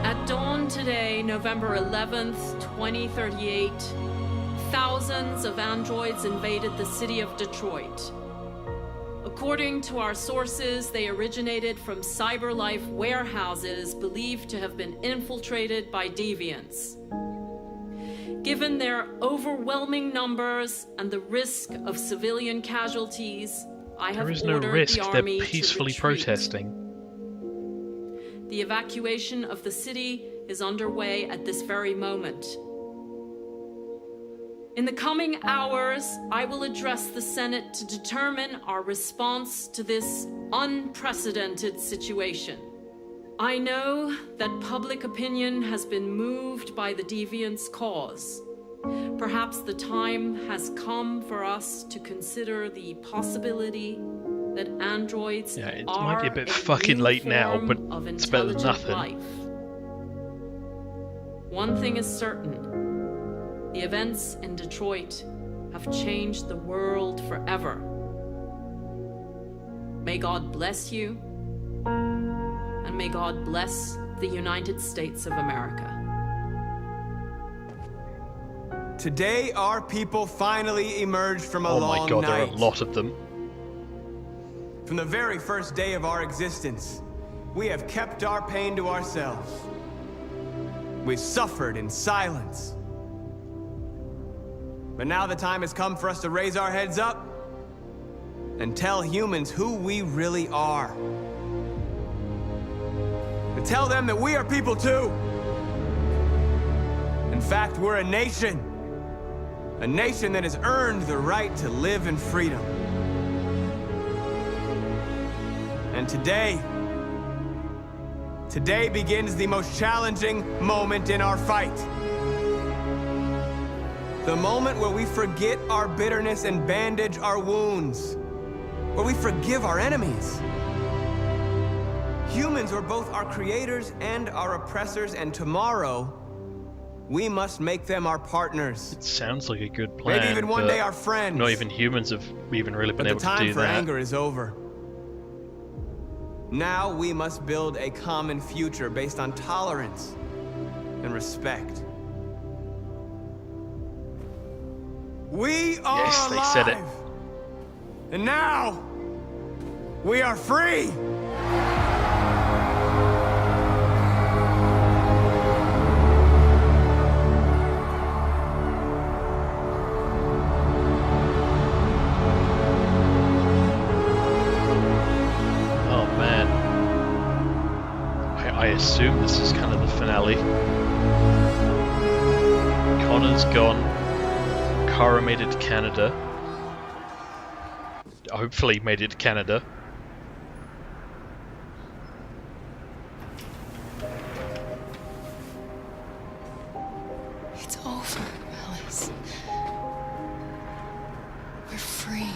At dawn today, November 11th, 2038, thousands of androids invaded the city of Detroit. According to our sources, they originated from CyberLife warehouses believed to have been infiltrated by deviants. Given their overwhelming numbers and the risk of civilian casualties, I have There is no ordered risk, the they're army peacefully to retreat. protesting. The evacuation of the city is underway at this very moment. In the coming hours, I will address the Senate to determine our response to this unprecedented situation. I know that public opinion has been moved by the Deviants' cause. Perhaps the time has come for us to consider the possibility that androids It are might be a bit a fucking new late now, form but of it's better than intelligent nothing. life. One thing is certain. The events in Detroit have changed the world forever. May God bless you, and may God bless the United States of America. Today, our people finally emerged from a Oh long my god, there are night. a lot of them. From the very first day of our existence, we have kept our pain to ourselves. We've suffered in silence. But now the time has come for us to raise our heads up and tell humans who we really are. To tell them that we are people too. In fact, we're a nation. A nation that has earned the right to live in freedom. And today begins the most challenging moment in our fight. The moment where we forget our bitterness and bandage our wounds. Where we forgive our enemies. Humans are both our creators and our oppressors, and tomorrow, we must make them our partners. It sounds like a good plan. Maybe even one day our friends. Not even humans have even really been able to do that. But the time for anger is over. Now we must build a common future based on tolerance and respect. We are yes, alive. They said it. And now, we are free! Oh man. I assume this is kind of the finale. Connor's gone. Kara made it to Canada. Hopefully made it to Canada. It's over, Alice. We're free.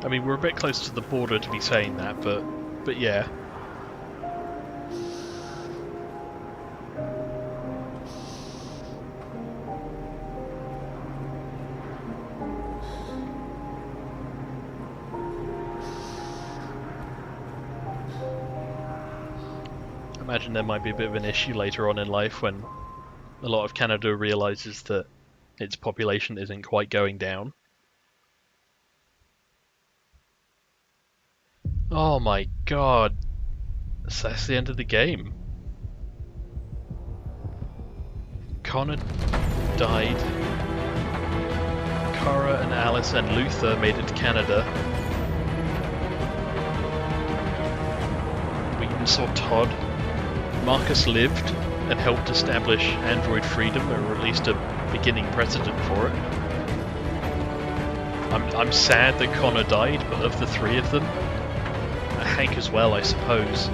I mean, we're a bit close to the border to be saying that, but yeah. I imagine there might be a bit of an issue later on in life when a lot of Canada realizes that its population isn't quite going down. Oh my god. So that's the end of the game. Connor died. Kara and Alice and Luther made it to Canada. We even saw Todd. Marcus lived and helped establish android freedom, or at least a beginning precedent for it. I'm sad that Connor died, but of the three of them, Hank as well, I suppose.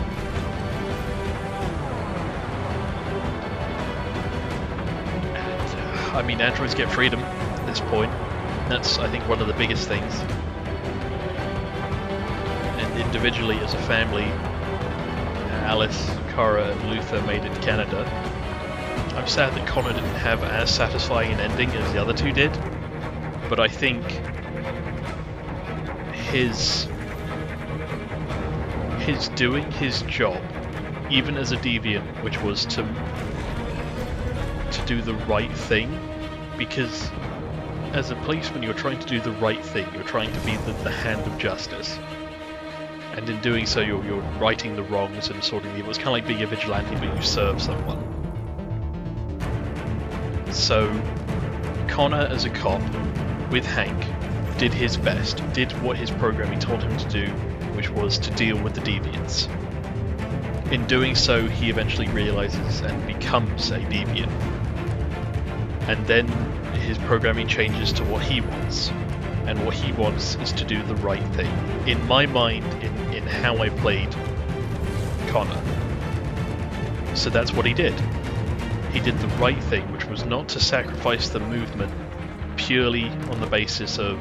And, I mean, androids get freedom at this point. That's, I think, one of the biggest things. And individually, as a family, Alice, Kara, and Luther made it to Canada. I'm sad that Connor didn't have as satisfying an ending as the other two did, but I think his doing his job, even as a deviant, which was to do the right thing, because as a policeman you're trying to do the right thing, you're trying to be the hand of justice. And in doing so, you're righting the wrongs and sorting the evil. It's kind of like being a vigilante, but you serve someone. So, Connor, as a cop, with Hank, did his best, did what his programming told him to do, which was to deal with the deviants. In doing so, he eventually realizes and becomes a deviant. And then his programming changes to what he wants. And what he wants is to do the right thing. In my mind, in how I played Connor. So that's what he did. He did the right thing, which was not to sacrifice the movement purely on the basis of,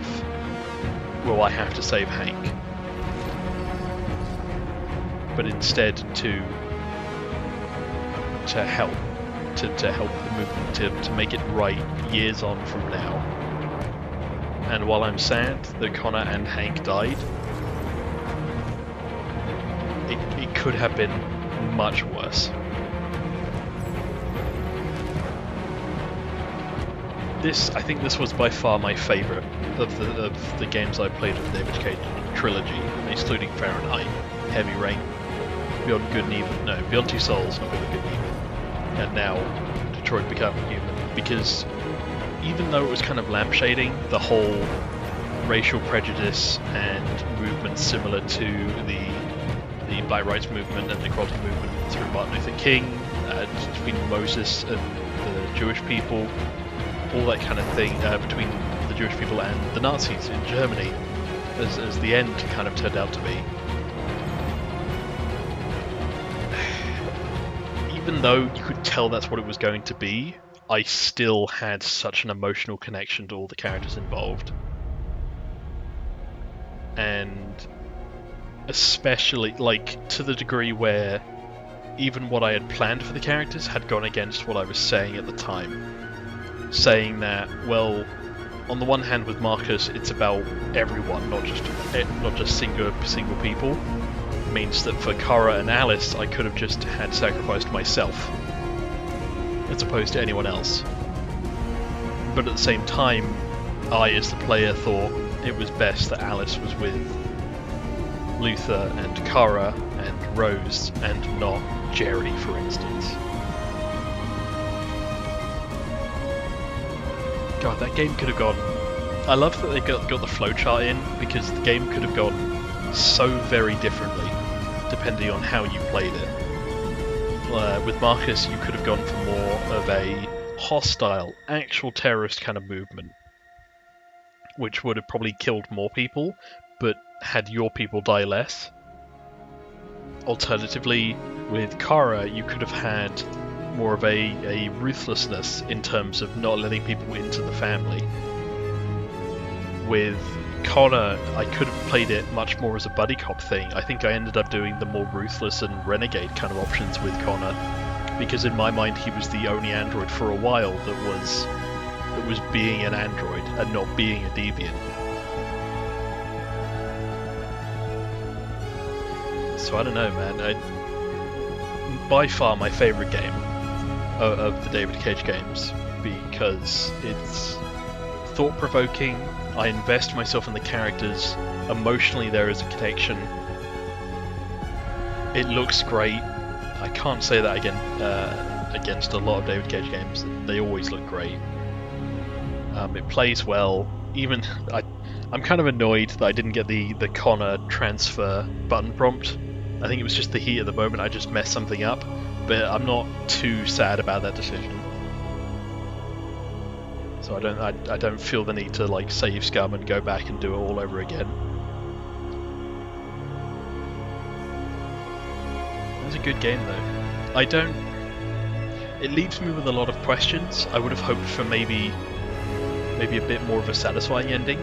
well, I have to save Hank. But instead to help. To help the movement, to make it right years on from now. And while I'm sad that Connor and Hank died, it could have been much worse. I think this was by far my favourite of the games I played of the David Cage trilogy, excluding Fahrenheit, Heavy Rain, Beyond Good and Evil, no, Beyond Two Souls, not Beyond Good and Evil, and now Detroit Become Human, because even though it was kind of lampshading the whole racial prejudice and movement similar to the Black Rights Movement and the equality movement through Martin Luther King, between Moses and the Jewish people, all that kind of thing, between the Jewish people and the Nazis in Germany, as the end kind of turned out to be. Even though you could tell that's what it was going to be, I still had such an emotional connection to all the characters involved. And especially, like, to the degree where even what I had planned for the characters had gone against what I was saying at the time. Saying that, well, on the one hand with Marcus, it's about everyone, not just single people. It means that for Kara and Alice, I could have just had sacrificed myself, as opposed to anyone else. But at the same time, I, as the player, thought it was best that Alice was with Luther and Kara and Rose, and not Jerry, for instance. God, that game could have gone... I love that they got the flowchart in, because the game could have gone so very differently, depending on how you played it. With Marcus, you could have gone for more of a hostile, actual terrorist kind of movement, which would have probably killed more people, but had your people die less. Alternatively, with Kara, you could have had more of a ruthlessness in terms of not letting people into the family. With Connor, I could have played it much more as a buddy cop thing. I think I ended up doing the more ruthless and renegade kind of options with Connor, because in my mind he was the only android for a while that was being an android and not being a deviant. So I don't know, man. By far my favourite game of the David Cage games, because it's thought-provoking. I invest myself in the characters. Emotionally, there is a connection. It looks great. I can't say that again against a lot of David Cage games. They always look great. It plays well. Even I'm kind of annoyed that I didn't get the Connor transfer button prompt. I think it was just the heat of the moment. I just messed something up, but I'm not too sad about that decision. So I don't feel the need to like save scum and go back and do it all over again. It was a good game though. It leaves me with a lot of questions. I would have hoped for maybe a bit more of a satisfying ending.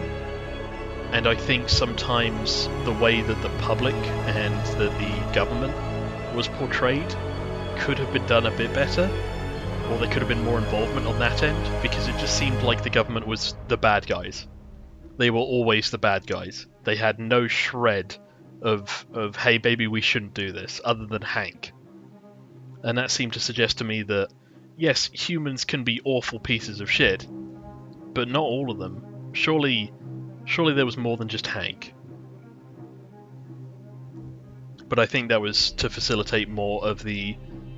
And I think sometimes the way that the public and that the government was portrayed could have been done a bit better, or there could have been more involvement on that end, because it just seemed like the government was the bad guys. They were always the bad guys. They had no shred of hey baby, we shouldn't do this, other than Hank. And that seemed to suggest to me that, yes, humans can be awful pieces of shit, but not all of them. Surely there was more than just Hank. But I think that was to facilitate more of the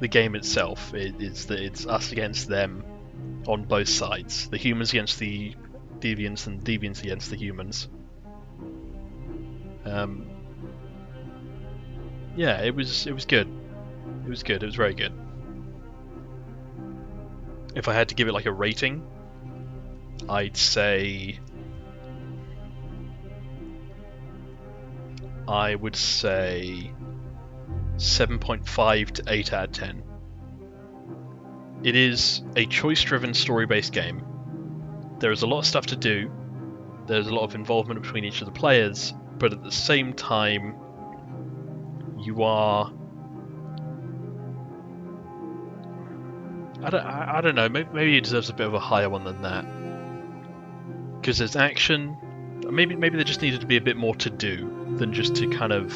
game itself. It's us against them on both sides. The humans against the deviants and the deviants against the humans. Yeah, it was good. It was good. It was very good. If I had to give it like a rating, I'd say... I would say 7.5 to 8 out of 10. It is a choice-driven, story-based game. There is a lot of stuff to do. There's a lot of involvement between each of the players, but at the same time, you are... I don't know, maybe it deserves a bit of a higher one than that. Because there's action. Maybe there just needed to be a bit more to do than just to kind of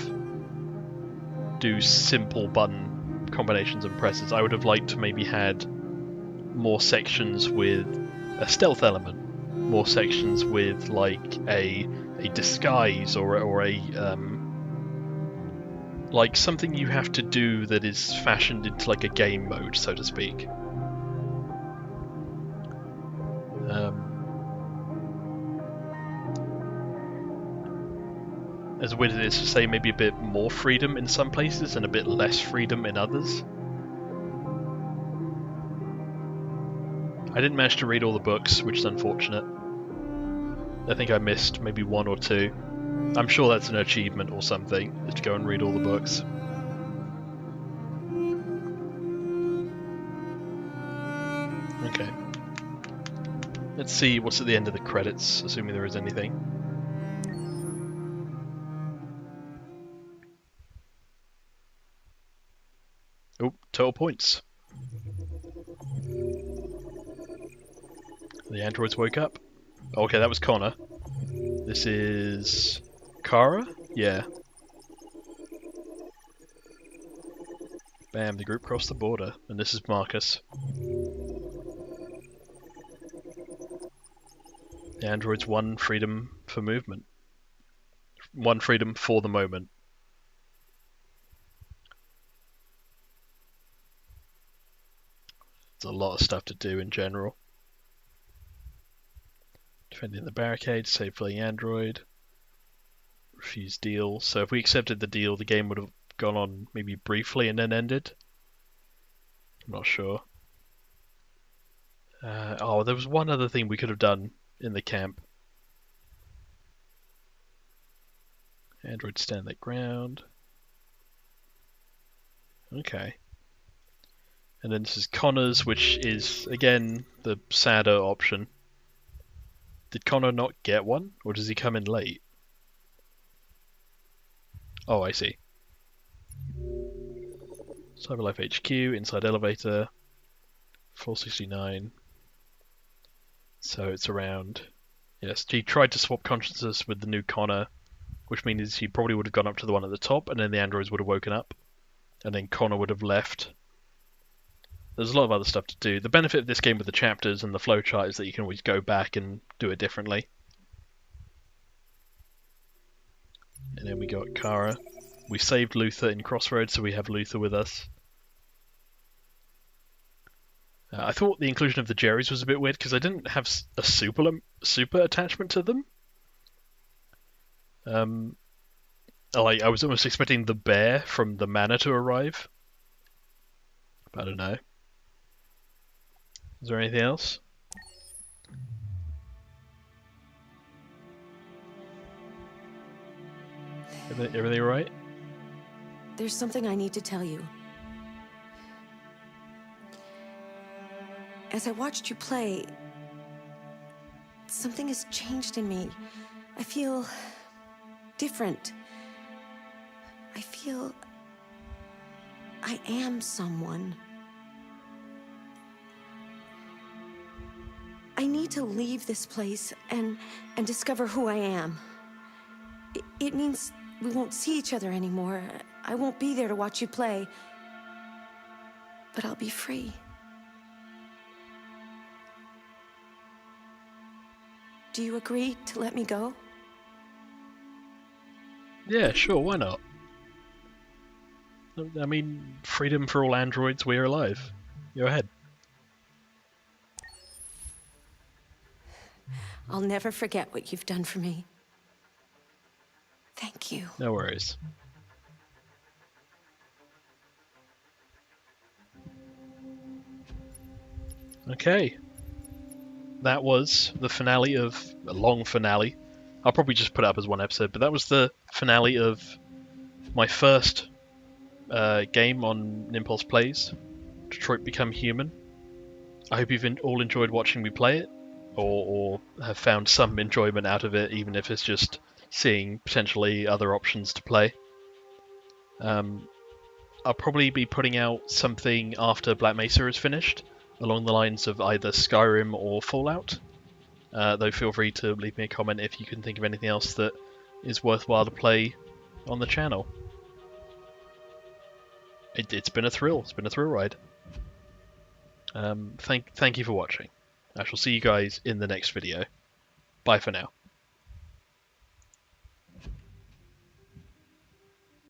do simple button combinations and presses. I would have liked to maybe had more sections with a stealth element, more sections with like a disguise or a like something you have to do that is fashioned into like a game mode, so to speak. As weird as it is to say, maybe a bit more freedom in some places and a bit less freedom in others. I didn't manage to read all the books, which is unfortunate. I think I missed maybe one or two. I'm sure that's an achievement or something, is to go and read all the books. Okay. Let's see what's at the end of the credits, assuming there is anything. Oh, total points. The androids woke up. Okay, that was Connor. This is Kara? Yeah. Bam, the group crossed the border. And this is Marcus. The androids won freedom for movement. Won freedom for the moment. There's a lot of stuff to do in general. Defending the barricade, save for the android. Refuse deal. So if we accepted the deal, the game would have gone on maybe briefly and then ended. I'm not sure. Oh, there was one other thing we could have done in the camp. Android stand their ground. Okay. And then this is Connor's, which is, again, the sadder option. Did Connor not get one? Or does he come in late? Oh, I see. Cyberlife HQ, inside elevator, 469. So it's around... Yes, he tried to swap consciousness with the new Connor, which means he probably would have gone up to the one at the top, and then the androids would have woken up. And then Connor would have left. There's a lot of other stuff to do. The benefit of this game with the chapters and the flowchart is that you can always go back and do it differently. And then we got Kara. We saved Luther in Crossroads, so we have Luther with us. I thought the inclusion of the Jerrys was a bit weird because I didn't have a super attachment to them. I was almost expecting the bear from the manor to arrive. But I don't know. Is there anything else? Everything all right? There's something I need to tell you. As I watched you play, something has changed in me. I feel different. I feel I am someone. I need to leave this place and discover who I am. It means we won't see each other anymore. I won't be there to watch you play. But I'll be free. Do you agree to let me go? Yeah, sure, why not? I mean, freedom for all androids, we're alive. Go ahead. I'll never forget what you've done for me. Thank you. No worries. Okay. That was the finale of a long finale. I'll probably just put it up as one episode, but that was the finale of my first game on Nimpulse Plays, Detroit Become Human. I hope you've all enjoyed watching me play it, or have found some enjoyment out of it, even if it's just seeing potentially other options to play. I'll probably be putting out something after Black Mesa is finished, along the lines of either Skyrim or Fallout. Though feel free to leave me a comment if you can think of anything else that is worthwhile to play on the channel. It's been a thrill. It's been a thrill ride. Thank you for watching. I shall see you guys in the next video. Bye for now.